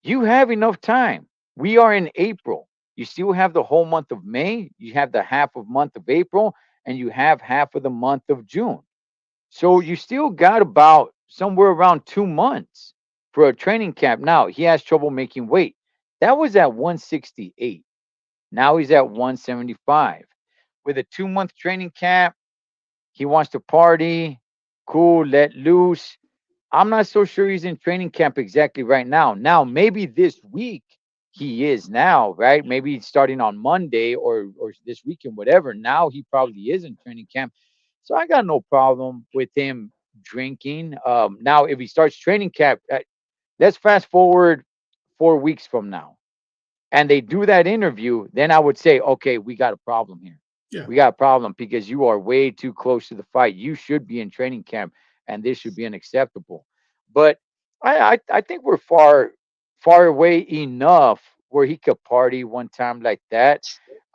You have enough time. We are in April. You still have the whole month of May. You have the half of month of April, and you have half of the month of June. So you still got about somewhere around 2 months for a training camp. Now he has trouble making weight. That was at 168. Now he's at 175. With a 2 month training camp, he wants to party, cool, let loose. I'm not so sure he's in training camp exactly right now. Now, maybe this week he is now, right? Maybe he's starting on Monday or this weekend, whatever. Now he probably is in training camp. So I got no problem with him drinking. Now, if he starts training camp, let's fast forward 4 weeks from now, and they do that interview, then I would say, okay, we got a problem here. Yeah. We got a problem because you are way too close to the fight. You should be in training camp, and this should be unacceptable. But I think we're far away enough where he could party one time like that.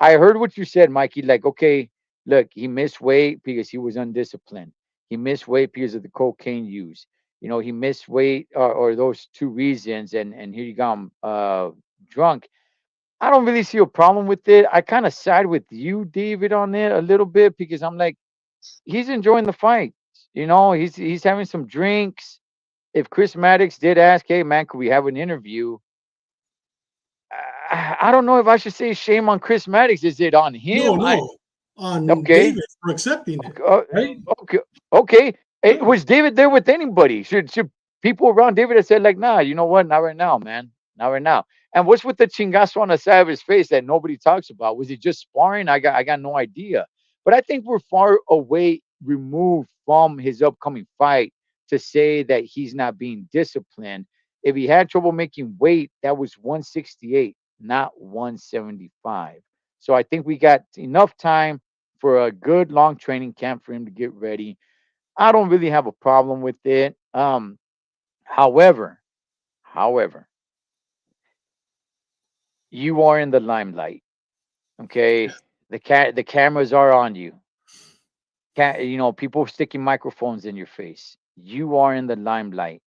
I heard what you said, Mikey. Like, okay, look, he missed weight because he was undisciplined. He missed weight because of the cocaine use. He missed weight, or those two reasons, and here you go, drunk. I don't really see a problem with it. I kind of side with you, David, on it a little bit because I'm like, he's enjoying the fight. He's having some drinks. If Chris Maddox did ask, "Hey man, could we have an interview?" I don't know if I should say shame on Chris Maddox. Is it on No, him? no, on Okay, David for accepting it, okay, right? okay, okay. Yeah. Was David there with anybody? Should people around David have said like, "Nah, you know what? Not right now, man. Not right now." And what's with the chingazo on the side of his face that nobody talks about? Was he just sparring? I got no idea. But I think we're far away removed from his upcoming fight to say that he's not being disciplined. If he had trouble making weight, that was 168, not 175. So I think we got enough time for a good long training camp for him to get ready. I don't really have a problem with it. However, however, you are in the limelight. Okay, the cameras are on you. People sticking microphones in your face. You are in the limelight.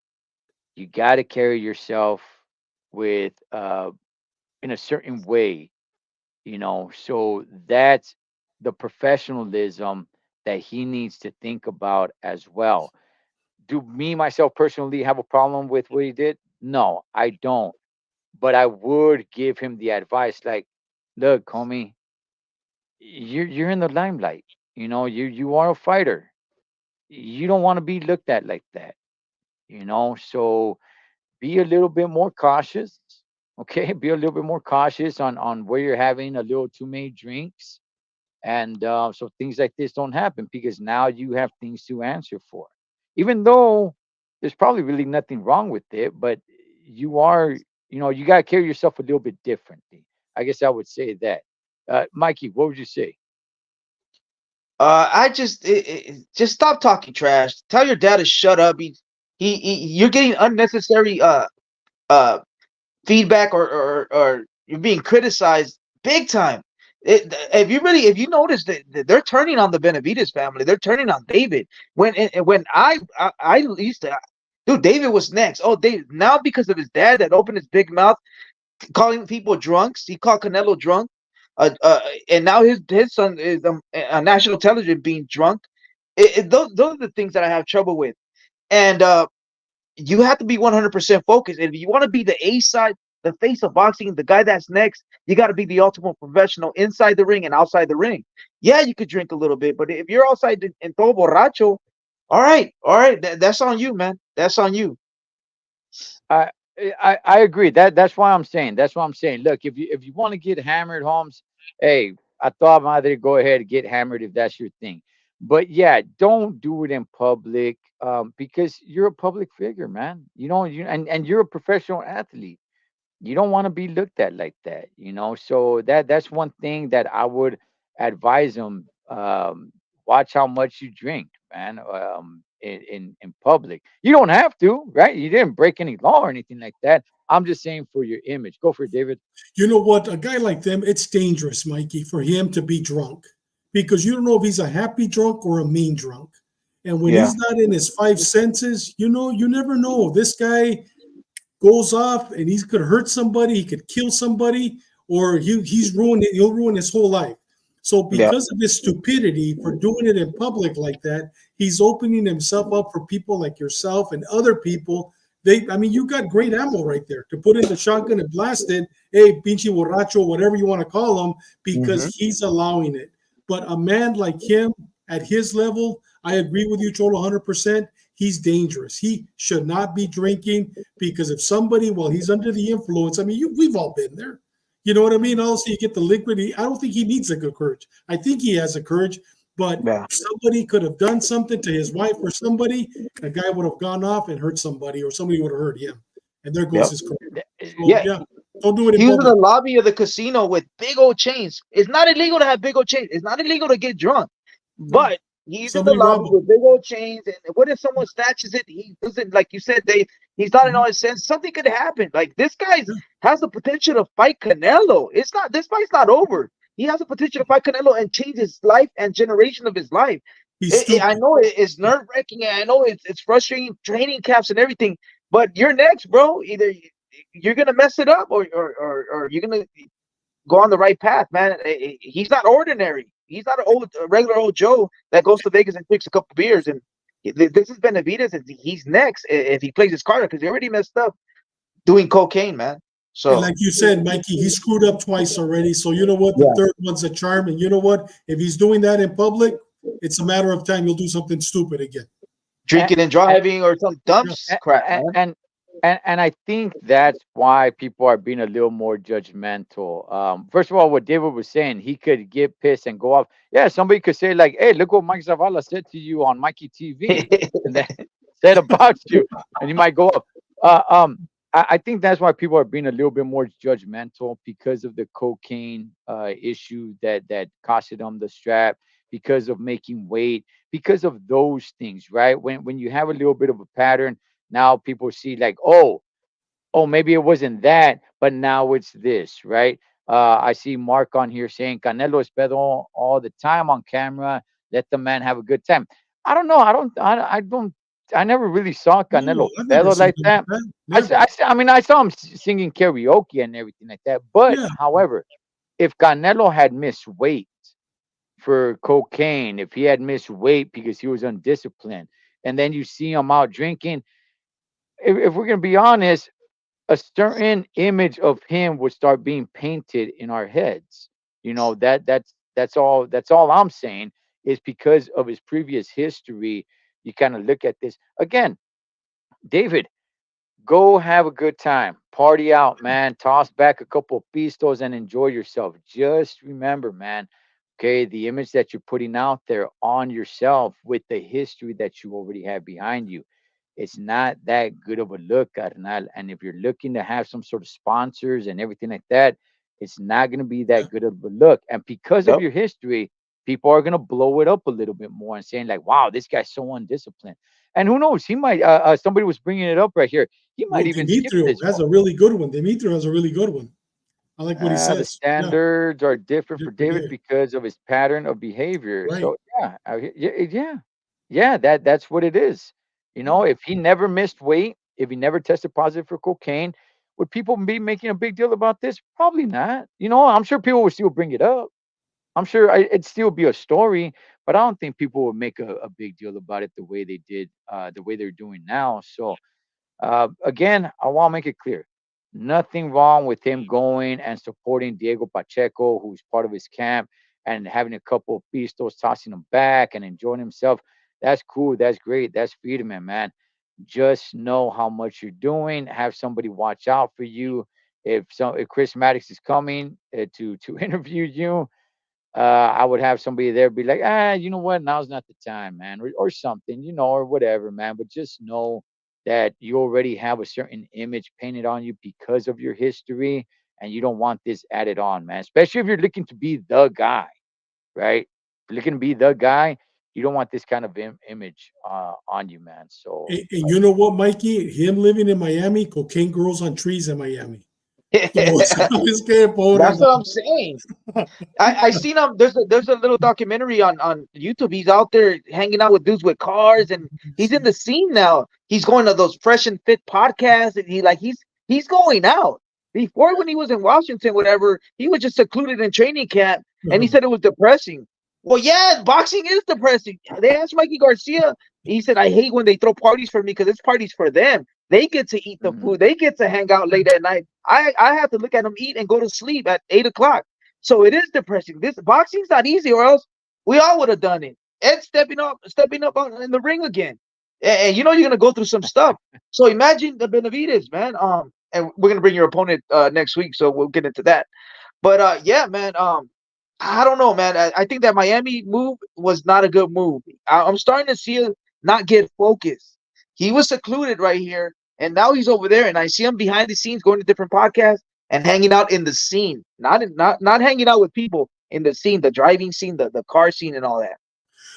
You got to carry yourself with in a certain way. So that's the professionalism that he needs to think about as well. Do me myself personally have a problem with what he did? No, I don't. But I would give him the advice like, look, homie, you're in the limelight. You are a fighter. You don't want to be looked at like that. So be a little bit more cautious. Okay, be a little bit more cautious on where you're having a little too many drinks, and so things like this don't happen because now you have things to answer for. Even though there's probably really nothing wrong with it, but you are, you got to carry yourself a little bit differently. I guess I would say that. Mikey, what would you say? I just stop talking trash. Tell your dad to shut up. You're getting unnecessary uh feedback, or you're being criticized big time. If you notice that they're turning on the Benavides family, they're turning on David. When I used to, dude, David was next. Oh, David now because of his dad that opened his big mouth calling people drunks. He called Canelo drunk. And now his son is on national television being drunk. Those are the things that I have trouble with. And you have to be 100% focused. And if you want to be the A side, the face of boxing, the guy that's next, you got to be the ultimate professional inside the ring and outside the ring. Yeah, you could drink a little bit, but if you're outside and todo borracho, all right, that's on you, man. That's on you. I I agree. That's why I'm saying. That's why I'm saying. Look, if you want to get hammered, Holmes, hey, I thought either go ahead and get hammered if that's your thing. But yeah, don't do it in public, because you're a public figure, man. And you're a professional athlete. You don't want to be looked at like that. So that's one thing that I would advise them. Watch how much you drink, man. In public, you don't have to, right? You didn't break any law or anything like that. I'm just saying for your image. Go for it, David. You know what? A guy like them, it's dangerous, Mikey, for him to be drunk because you don't know if he's a happy drunk or a mean drunk. And when Yeah. he's not in his five senses, you never know. This guy goes off and he could hurt somebody, he could kill somebody, or he'll ruin his whole life. So Yeah. because of his stupidity for doing it in public like that, he's opening himself up for people like yourself and other people. You got great ammo right there to put in the shotgun and blast it. Hey, pinche borracho, whatever you want to call him, because Hmm. he's allowing it. But a man like him at his level, I agree with you, Cholo, 100%. He's dangerous. He should not be drinking because if somebody, while he's under the influence, we've all been there. You know what I mean? Also, you get the liquid. I don't think he needs a good courage. I think he has a courage, But Yeah. somebody could have done something to his wife or somebody. The guy would have gone off and hurt somebody, or somebody would have hurt him. And there goes Yep. his career. So Yeah. yeah, don't do it in He was in public. the lobby of the casino with big old chains. It's not illegal to have big old chains. It's not illegal to get drunk. No, But he's in the somebody lobby robbed him. with big old chains. And what if someone snatches it? He doesn't, like you said, he's not in Mhm. all his sense. Something could happen. Like this guy Yeah, has the potential to fight Canelo. It's not, this fight's not over. He has the potential to fight Canelo and change his life and generation of his life. he's I stupid. know it's nerve wracking. I know it's frustrating, training camps and everything. But you're next, bro. Either you're gonna mess it up, or you're gonna go on the right path, man. He's not ordinary. He's not a regular old Joe that goes to Vegas and drinks a couple beers. And this is Benavidez, and he's next if he plays his card because he already messed up doing cocaine, man. And So like you said, Mikey, he screwed up twice already. So you know what? The yeah, third one's a charm. And you know what? If he's doing that in public, it's a matter of time he'll do something stupid again. And, drinking and and, driving or some dumb Yeah. crap, and, man. and and I think that's why people are being a little more judgmental. First of all, what David was saying, he could get pissed and go off. Yeah, somebody could say like, "Hey, look what Mike Zavala said to you on Mikey TV," and then said about you, and he might go up. Uh, um, I think that's why people are being a little bit more judgmental because of the cocaine issue that costed him the strap, because of making weight, because of those things, right? When you have a little bit of a pattern, now people see like, oh, maybe it wasn't that, but now it's this, right? I see Mark on here saying Canelo is pedo all the time on camera. Let the man have a good time. I don't know. I don't. I never really saw No, Canelo I've never pedo seen like him like that. that. Never. I mean, I saw him singing karaoke and everything like that. But Yeah. however, if Canelo had missed weight for cocaine, if he had missed weight because he was undisciplined, and then you see him out drinking, if we're gonna be honest, a certain image of him would start being painted in our heads. That's all I'm saying is because of his previous history. You kind of look at this again, David. Go have a good time, party out, man. Toss back a couple of pistos and enjoy yourself. Just remember, man. Okay, the image that you're putting out there on yourself with the history that you already have behind you, it's not that good of a look, carnal. And if you're looking to have some sort of sponsors and everything like that, it's not going to be Yeah. that good of a look. And because of Yep. your history, people are going to blow it up a little bit more and saying like, "Wow, this guy's so undisciplined." And who knows? He might. Somebody was bringing it up right here. He might Well, even skip Dimitrio this has one. a really good one. Dimitrio has a really good one. I like what he The says. Yeah. standards are different for Different David here. because of his pattern of behavior. Right. So yeah, yeah. That's what it is. Yeah. If he never missed weight, if he never tested positive for cocaine, would people be making a big deal about this? Probably not. I'm sure people would still bring it up. I'm sure it'd still be a story, but I don't think people would make a big deal about it the way they did, the way they're doing now. So again, I want to make it clear. Nothing wrong with him going and supporting Diego Pacheco, who's part of his camp, and having a couple of pistos, tossing them back and enjoying himself. That's cool. That's great. That's freedom, man. Just know how much you're doing. Have somebody watch out for you. If Chris Maddox is coming to interview you, I would have somebody there be like, you know what? Now's not the time, man, or something, or whatever, man. But just know that you already have a certain image painted on you because of your history, and you don't want this added on, man. Especially if you're looking to be the guy, right? If you're looking to be the guy, you don't want this kind of image on you, man. So, And you know what, Mikey? Him living in Miami, cocaine grows on trees in Miami. So, ¿sabes qué? Pobre That's what I'm man. saying. I seen him. There's a little documentary on YouTube. He's out there hanging out with dudes with cars, and he's in the scene now. He's going to those Fresh and Fit podcasts, and he's going out. Before, when he was in Washington, whatever, he was just secluded in training camp, and he Uh-huh. said it was depressing. Well, yeah, boxing is depressing. They asked Mikey Garcia. He said, "I hate when they throw parties for me because it's parties for them. They get to eat the mhm. food. They get to hang out late at night. I have to look at them eat and go to sleep at 8 o'clock." So it is depressing. This boxing's not easy, or else we all would have done it. Ed stepping up in the ring again, and you're gonna go through some stuff. So imagine the Benavides, man. And we're gonna bring your opponent next week, so we'll get into that. But yeah, man. I don't know, man. I think that Miami move was not a good move. I'm starting to see him not get focused. He was secluded right here, and now he's over there, and I see him behind the scenes going to different podcasts and hanging out in the scene, not hanging out with people in the scene, the driving scene, the car scene, and all that.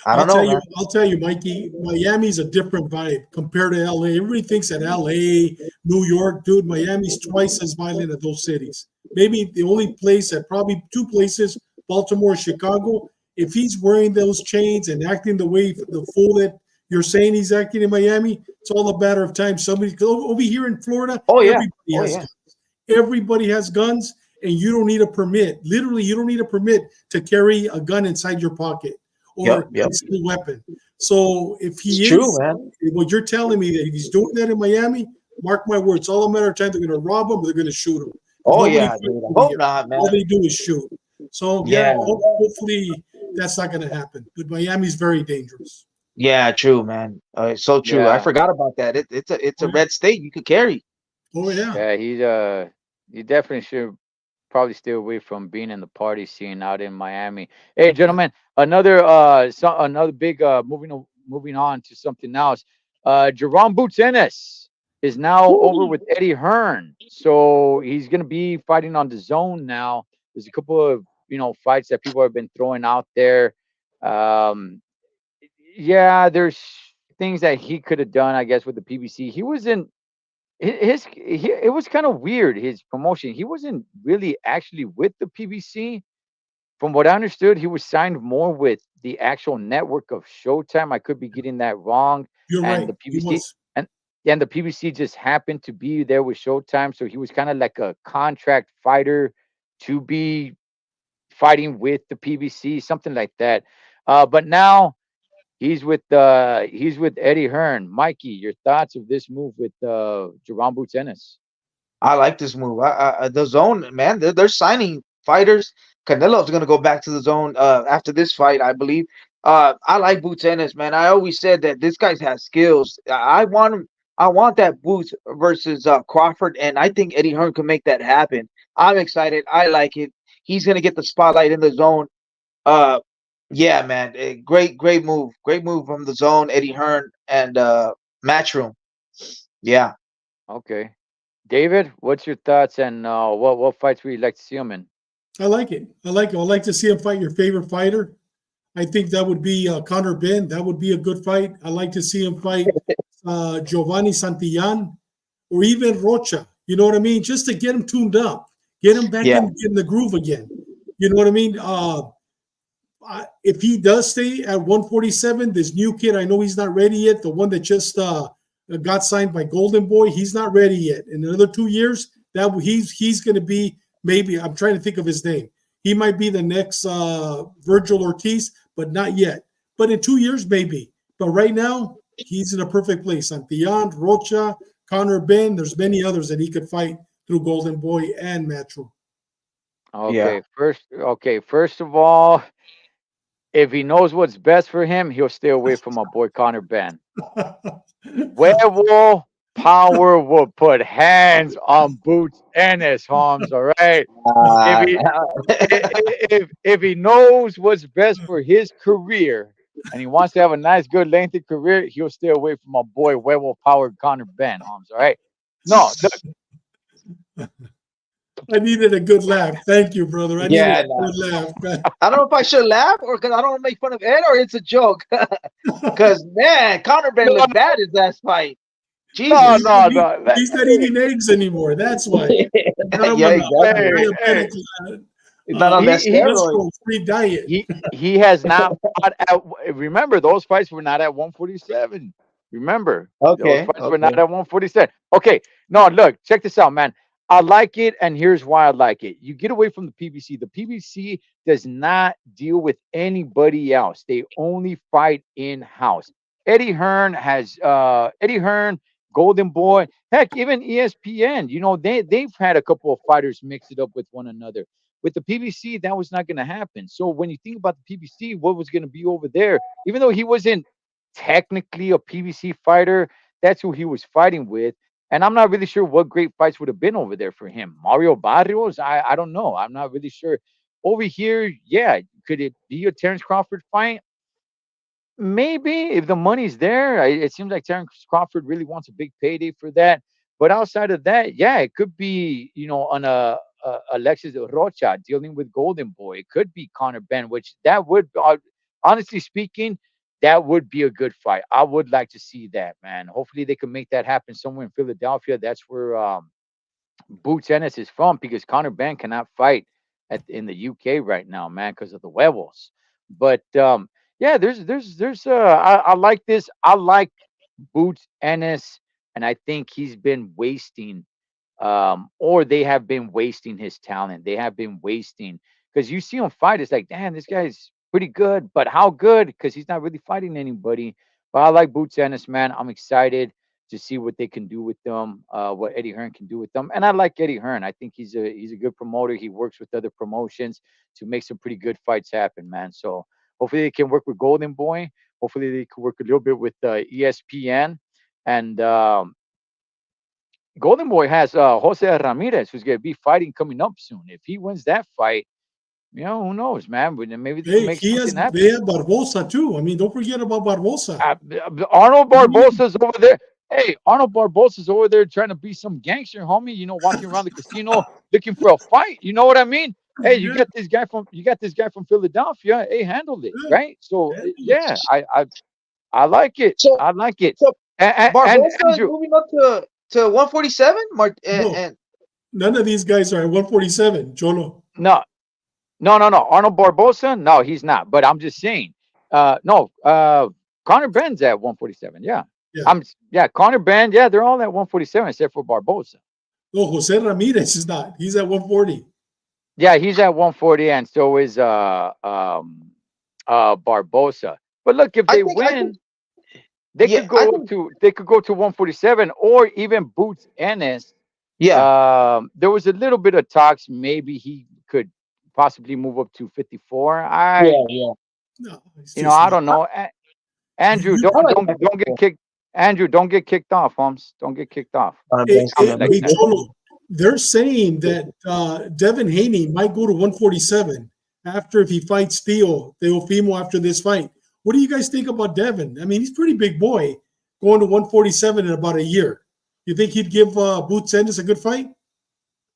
I don't know, man. I'll tell you, Mikey, Miami's a different vibe compared to LA. Everybody thinks that LA, New York, dude, Miami's twice as violent as those cities. Maybe the only place that probably two places, Baltimore, Chicago. If he's wearing those chains and acting the way the fool that you're saying he's acting in Miami, it's all a matter of time. Somebody over here in Florida, Oh yeah, everybody oh has yeah, guns. Everybody has guns, and you don't need a permit. Literally, you don't need a permit to carry a gun inside your pocket yep, or yep. concealed weapon. So if It's he true, is, man. what you're telling me that if he's doing that in Miami, mark my words, it's all a matter of time. They're going to rob him or they're going to shoot him because Oh nobody yeah, fights dude. I over hope here. not, All man. they do is shoot. So Yeah, yeah, hopefully that's not going to happen. But Miami's very dangerous. yeah, true, man. So true. I Yeah, forgot about that. It's a Oh yeah, red state. You could carry. oh yeah. yeah. He definitely should probably stay away from being in the party scene out in Miami. Hey, gentlemen, another big moving on to something else. Jerome Boots Ennis is now over with Eddie Hearn, so he's gonna be fighting on the zone now. There's a couple of fights that people have been throwing out there. Um, yeah, there's things that he could have done, I guess, with the PBC. He wasn't it was kind of weird his promotion. He wasn't really actually with the PBC. From what I understood, he was signed more with the actual network of Showtime. I could be getting that wrong. You're And right. the He PBC was. and and the PBC just happened to be there with Showtime, so he was kind of like a contract fighter to be fighting with the PBC, something like that. But now he's with Eddie Hearn. Mikey, your thoughts of this move with Jerome Boots Ennis? I like this move. The zone, man, they're signing fighters. Canelo's gonna go back to the zone after this fight, I believe. I like Boots Ennis, man. I always said that this guy has skills. I want him. I want that Boots versus Crawford, and I think Eddie Hearn can make that happen. I'm excited. I like it. He's gonna get the spotlight in the zone. Uh, yeah, man, great move from the zone. Eddie Hearn and Matchroom. Yeah. Okay. David, what's your thoughts and what fights would you like to see him in? I like it. I like it. I like to see him fight your favorite fighter. I think that would be Conor Ben. That would be a good fight. I like to see him fight Giovanni Santillan or even Rocha. You know what I mean? Just to get him tuned up, get him back Yeah. in the groove again. You know what I mean? If he does stay at 147, this new kid, I know he's not ready yet. The one that just got signed by Golden Boy, he's not ready yet. In another 2 years, that he's going to be maybe. I'm trying to think of his name. He might be the next Virgil Ortiz, but not yet. But in 2 years, maybe. But right now, he's in a perfect place. Santillan, Rocha, Conor Ben. There's many others that he could fight through Golden Boy and Metro. Yeah. First of all, if he knows what's best for him, he'll stay away from my boy Connor Ben. Werewolf power will put hands on Boots and his Holmes. All right. If Uh, he if he knows what's best for his career and he wants to have a nice, good, lengthy career, he'll stay away from my boy Werewolf Power Connor Ben Holmes. All right. No, look, I needed a good laugh. Thank you, brother. I needed yeah, a no. good laugh. I don't know if I should laugh or because I don't want to make fun of Ed or it's a joke. Because man, Conor Ben no, looked bad his last fight. no, Jesus. no, no. He's not eating eggs anymore. That's why. Not on Yeah, the exactly. Hey, hey, diabetic, He's not on that steroid. cholesterol-free diet. he has not fought at. Remember, those fights were not at 147. Remember, those Okay, fights were not okay. at 147. Okay, no, look, check this out, man. I like it, and here's why I like it. You get away from the PBC. The PBC does not deal with anybody else. They only fight in house. Eddie Hearn, Golden Boy, heck, even ESPN. They've had a couple of fighters mix it up with one another. With the PBC, that was not going to happen. So when you think about the PBC, what was going to be over there, even though he wasn't technically a PBC fighter, that's who he was fighting with. And I'm not really sure what great fights would have been over there for him. Mario Barrios, I don't know. I'm not really sure. over here, yeah, could it be a Terrence Crawford fight? Maybe if the money's there. It seems like Terrence Crawford really wants a big payday for that. But outside of that, yeah, it could be, on a Alexis Rocha dealing with Golden Boy. It could be Conor Ben, which that would, honestly speaking, that would be a good fight. I would like to see that, man. Hopefully they can make that happen somewhere in Philadelphia. That's where Boots Ennis is from, because Conor Ben cannot fight in the UK right now, man, because of the huevos. But yeah, I like this. I like Boots Ennis, and I think he's been wasting, or they have been wasting his talent. They have been wasting, because you see him fight, it's like, damn, this guy's pretty good, but how good? Because he's not really fighting anybody. But I like Boots Ennis, man. I'm excited to see what they can do with them, what Eddie Hearn can do with them. And I like Eddie Hearn. I think he's a good promoter. He works with other promotions to make some pretty good fights happen, man. So hopefully they can work with Golden Boy. Hopefully they can work a little bit with ESPN. And Golden Boy has Jose Ramirez, who's going to be fighting coming up soon. If he wins that fight, who knows, man? Maybe they can make something happen. They have Barbosa too. I mean, don't forget about Barbosa. Arnold Barbosa's over there. Hey, Arnold Barbosa's over there trying to be some gangster, homie. Walking around the casino looking for a fight. You know what I mean? Hey, you got this guy from Philadelphia. Hey, handled it, right? So yeah, I like it. So, I like it. so Barbosa is Andrew, moving up to 147. No. None of these guys are at 147. Cholo. no. Arnold Barbosa, no, he's not. But I'm just saying, no, Conor Ben's at 147. Yeah, Conor Ben. Yeah, they're all at 147 except for Barbosa. No, Jose Ramirez is not. He's at 140. Yeah, he's at 140, and so is Barbosa. But look, if they win, they could go to 147, or even Boots Ennis. Yeah. There was a little bit of talks. Maybe he could possibly move up to 54. No, I don't know. Andrew, don't get kicked. Andrew, don't get kicked off, Holmes. Don't get kicked off. They're saying that Devin Haney might go to 147 after, if he fights Teofimo after this fight. What do you guys think about Devin? I mean, he's a pretty big boy, going to 147 in about a year. You think he'd give Boots Ennis a good fight?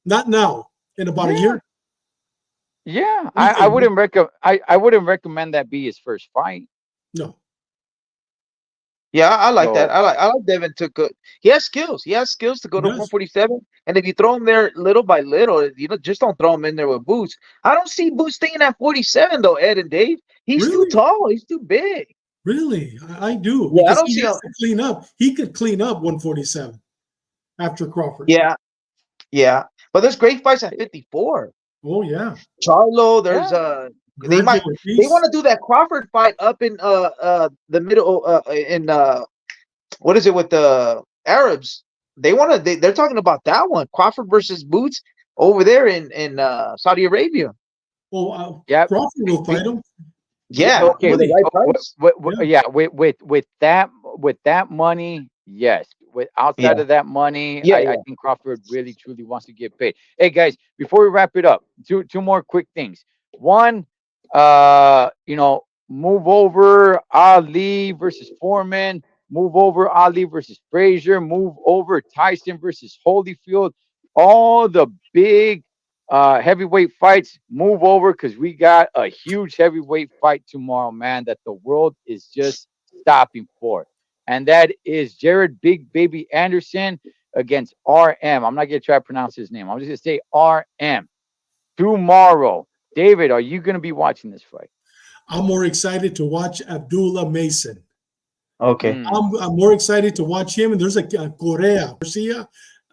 Not now, in about a year. Yeah, I wouldn't recommend that be his first fight. No. Yeah, I like that. I like Devin to go. He has skills. He has skills to go to 147. And if you throw him there little by little, just don't throw him in there with Boots. I don't see Boots staying at 47 though, Ed and Dave. He's too tall. He's too big. Really, I do. Yeah, I don't see him to clean up. He could clean up 147 after Crawford. Yeah. But there's great fights at 54. Oh yeah, Charlo. There's they want to do that Crawford fight up in the middle in what is it with the Arabs? They're talking about that one, Crawford versus Boots over there in Saudi Arabia. Oh Crawford will fight him. Yeah. Okay. With that money, yes. Outside of that money, I think Crawford really truly wants to get paid. Hey guys, before we wrap it up, two more quick things. One, move over Ali versus Foreman, move over Ali versus Frazier, move over Tyson versus Holyfield. All the big heavyweight fights, move over, because we got a huge heavyweight fight tomorrow, man, that the world is just stopping for. And that is Jared Big Baby Anderson against RM. I'm not going to try to pronounce his name. I'm just going to say RM. Tomorrow. David, are you going to be watching this fight? I'm more excited to watch Abdullah Mason. Okay. I'm more excited to watch him. And there's a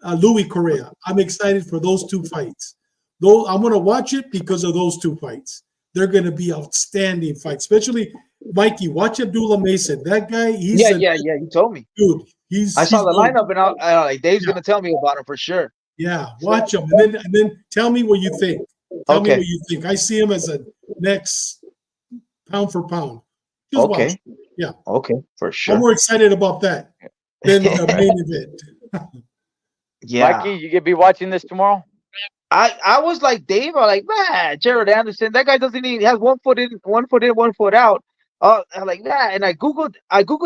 Louis Correa. I'm excited for those two fights. Though I'm going to watch it because of those two fights. They're going to be outstanding fights, especially Mikey. Watch Abdullah Mason. That guy. You told me, dude. I saw the lineup, and I Dave's going to tell me about him for sure. Yeah, watch him, and then tell me what you think. Tell me what you think. I see him as a next pound for pound. Just watch. Yeah. Okay, for sure. I'm more excited about that than the main event. Yeah. Mikey, you gonna be watching this tomorrow? I was like Dave. I'm like, man, Jared Anderson. That guy doesn't even he has 1 foot in, 1 foot in, 1 foot out. I'm like that. And I googled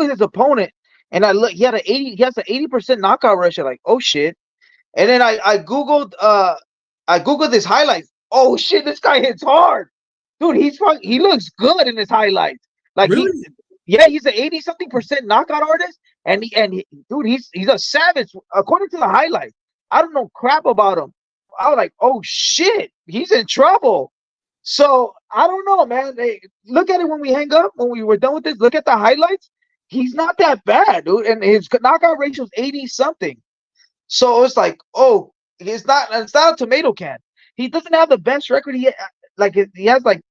his opponent, and I look. He has an 80% knockout ratio. Like, oh shit. And then I googled his highlights. Oh shit, this guy hits hard, dude. He looks good in his highlights. Like Really? yeah, he's an 80 something percent knockout artist, dude, he's a savage according to the highlights. I don't know crap about him. I was like, oh shit, he's in trouble. So I don't know, man. Look at it when we hang up, when we were done with this. Look at the highlights. He's not that bad, dude, and his knockout ratio is 80 something. So it's like, oh, it's not a tomato can. He doesn't have the best record. He has like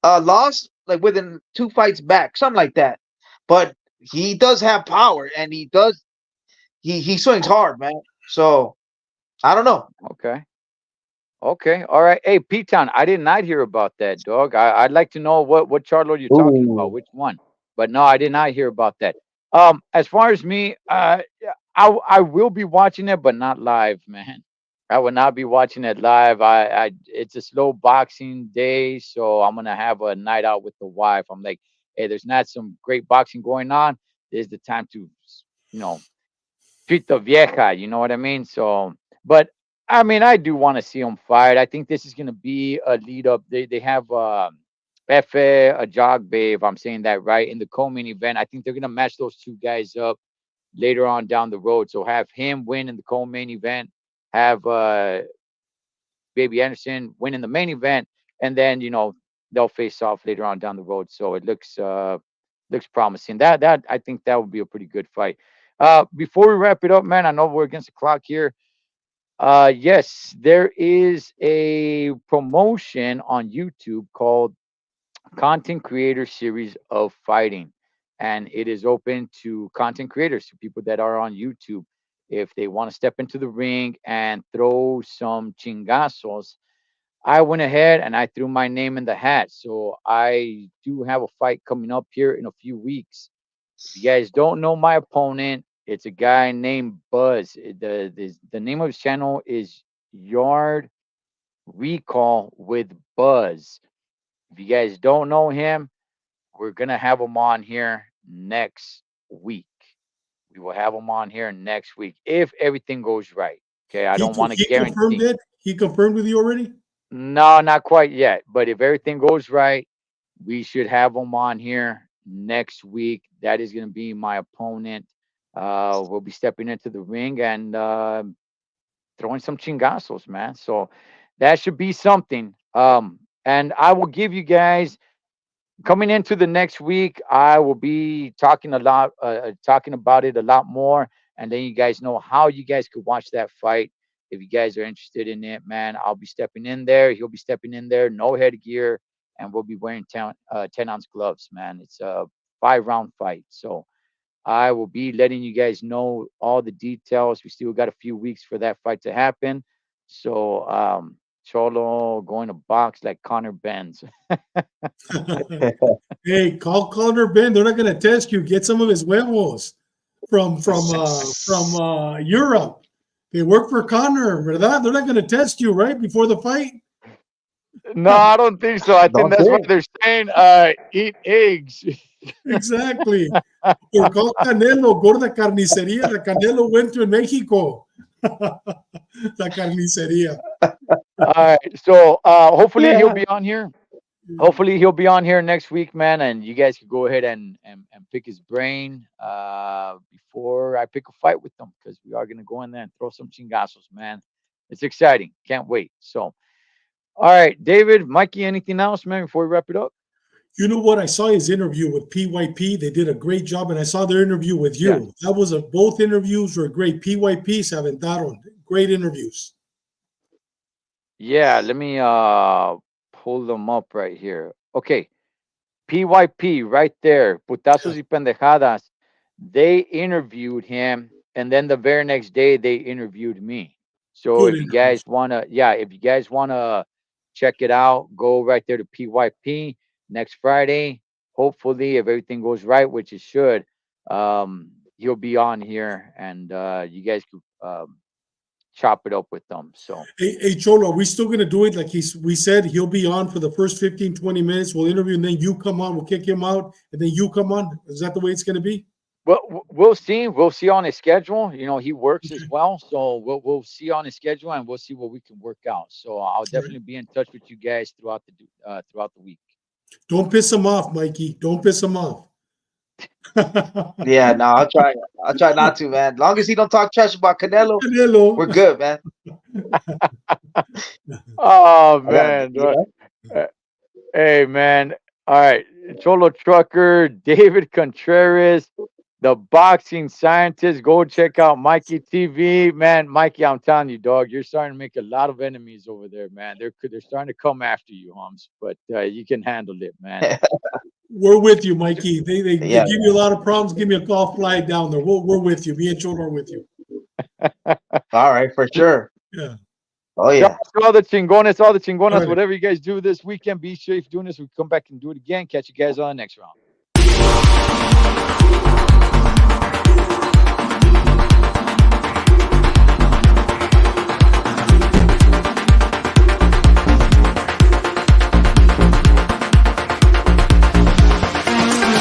a loss like within 2 fights back, something like that. But he does have power, and he swings hard, man. So I don't know. Okay. Okay. All right. Hey, P-Town, I did not hear about that, dog. I'd like to know what Charlo you're talking about, Ooh. which one. But no, I did not hear about that. As far as me, yeah, I will be watching it, but not live, man. I will not be watching it live. It's a slow boxing day, so I'm gonna have a night out with the wife. I'm like, hey, there's not some great boxing going on. There's the time to, you know, Pito Vieja, you know what I mean? So, but I mean, I do want to see them fight. I think this is going to be a lead up. They have Efe, a Jogbe, if I'm saying that right, in the co-main event. I think they're going to match those two guys up later on down the road. So have him win in the co-main event, have Baby Anderson win in the main event, and then they'll face off later on down the road. So it looks promising. That I think that would be a pretty good fight. Before we wrap it up, man, I know we're against the clock here. Yes, there is a promotion on YouTube called Content Creator Series of Fighting, and it is open to content creators, to people that are on YouTube. If they want to step into the ring and throw some chingazos, I went ahead and I threw my name in the hat. So I do have a fight coming up here in a few weeks. If you guys don't know my opponent, it's a guy named Buzz. The name of his channel is Yard Recall with Buzz. If you guys don't know him, we're gonna have him on here next week. We will have him on here next week if everything goes right. Okay, I don't want to He confirmed guarantee. it. He confirmed with you already. No, not quite yet. But if everything goes right, we should have him on here next week. That is going to be my opponent. We'll be stepping into the ring and throwing some chingazos, man. So that should be something. And I will give you guys coming into the next week. I will be talking a lot, talking about it a lot more, and then you guys know how you guys could watch that fight. If you guys are interested in it, man, I'll be stepping in there. He'll be stepping in there, no headgear, and we'll be wearing 10-ounce gloves, man. It's a 5-round fight. So I will be letting you guys know all the details. We still got a few weeks for that fight to happen. So, Cholo going to box like Connor Benz. Hey, call Connor Ben. They're not going to test you. Get some of his huevos from Europe. They work for Connor, ¿verdad? They're not going to test you right before the fight. No, I don't think so. I think Don't that's what think. they're saying. Eat eggs. Exactly. Or call Canelo. Go to the carniceria. The Canelo went to Mexico. La carniceria. All right. So hopefully he'll Yeah. be on here. Hopefully he'll be on here next week, man. And you guys can go ahead and pick his brain before I pick a fight with them, because we are gonna go in there and throw some chingazos, man. It's exciting. Can't wait. So all right, David, Mikey, anything else, man, before we wrap it up? You know what? I saw his interview with PYP. They did a great job, and I saw their interview with Yeah. you. That was both interviews were great. PYP se aventaron. Great interviews. Yeah, let me pull them up right here. Okay. PYP right there, Yeah, Putazos y Pendejadas. They interviewed him, and then the very next day they interviewed me. So good if you guys interviews. wanna, yeah, if you guys wanna check it out, go right there to PYP next Friday. Hopefully, if everything goes right, which it should, he'll be on here, and you guys could chop it up with them. So Hey, Cholo, are we still going to do it like we said? He'll be on for the first 15, 20 minutes. We'll interview, and then you come on. We'll kick him out, and then you come on. Is that the way it's going to be? well, we'll see. We'll see on his schedule. You know, he works Okay. as well, so we'll see on his schedule, and we'll see what we can work out. So I'll definitely be in touch with you guys throughout the week. Don't piss him off, Mikey. Don't piss him off. Yeah, no, I'll try. I'll try not to, man. As long as he don't talk trash about Canelo, Canelo. we're good, man. Oh I gotta, man. Hey man. All right. Cholo Trucker, David Contreras, the boxing scientist. Go check out Mikey TV. Man, Mikey, I'm telling you, dog, you're starting to make a lot of enemies over there, man. They're starting to come after you, Holmes. But you can handle it, man. We're with you, Mikey. They Yeah. give you a lot of problems. Give me a call, fly down there. We're with you. Me and Cholo are with you. All right, for sure. Yeah. Oh yeah. All the Chingones, Alrighty. whatever you guys do this weekend, be safe doing this. We come back and do it again. Catch you guys on the next round.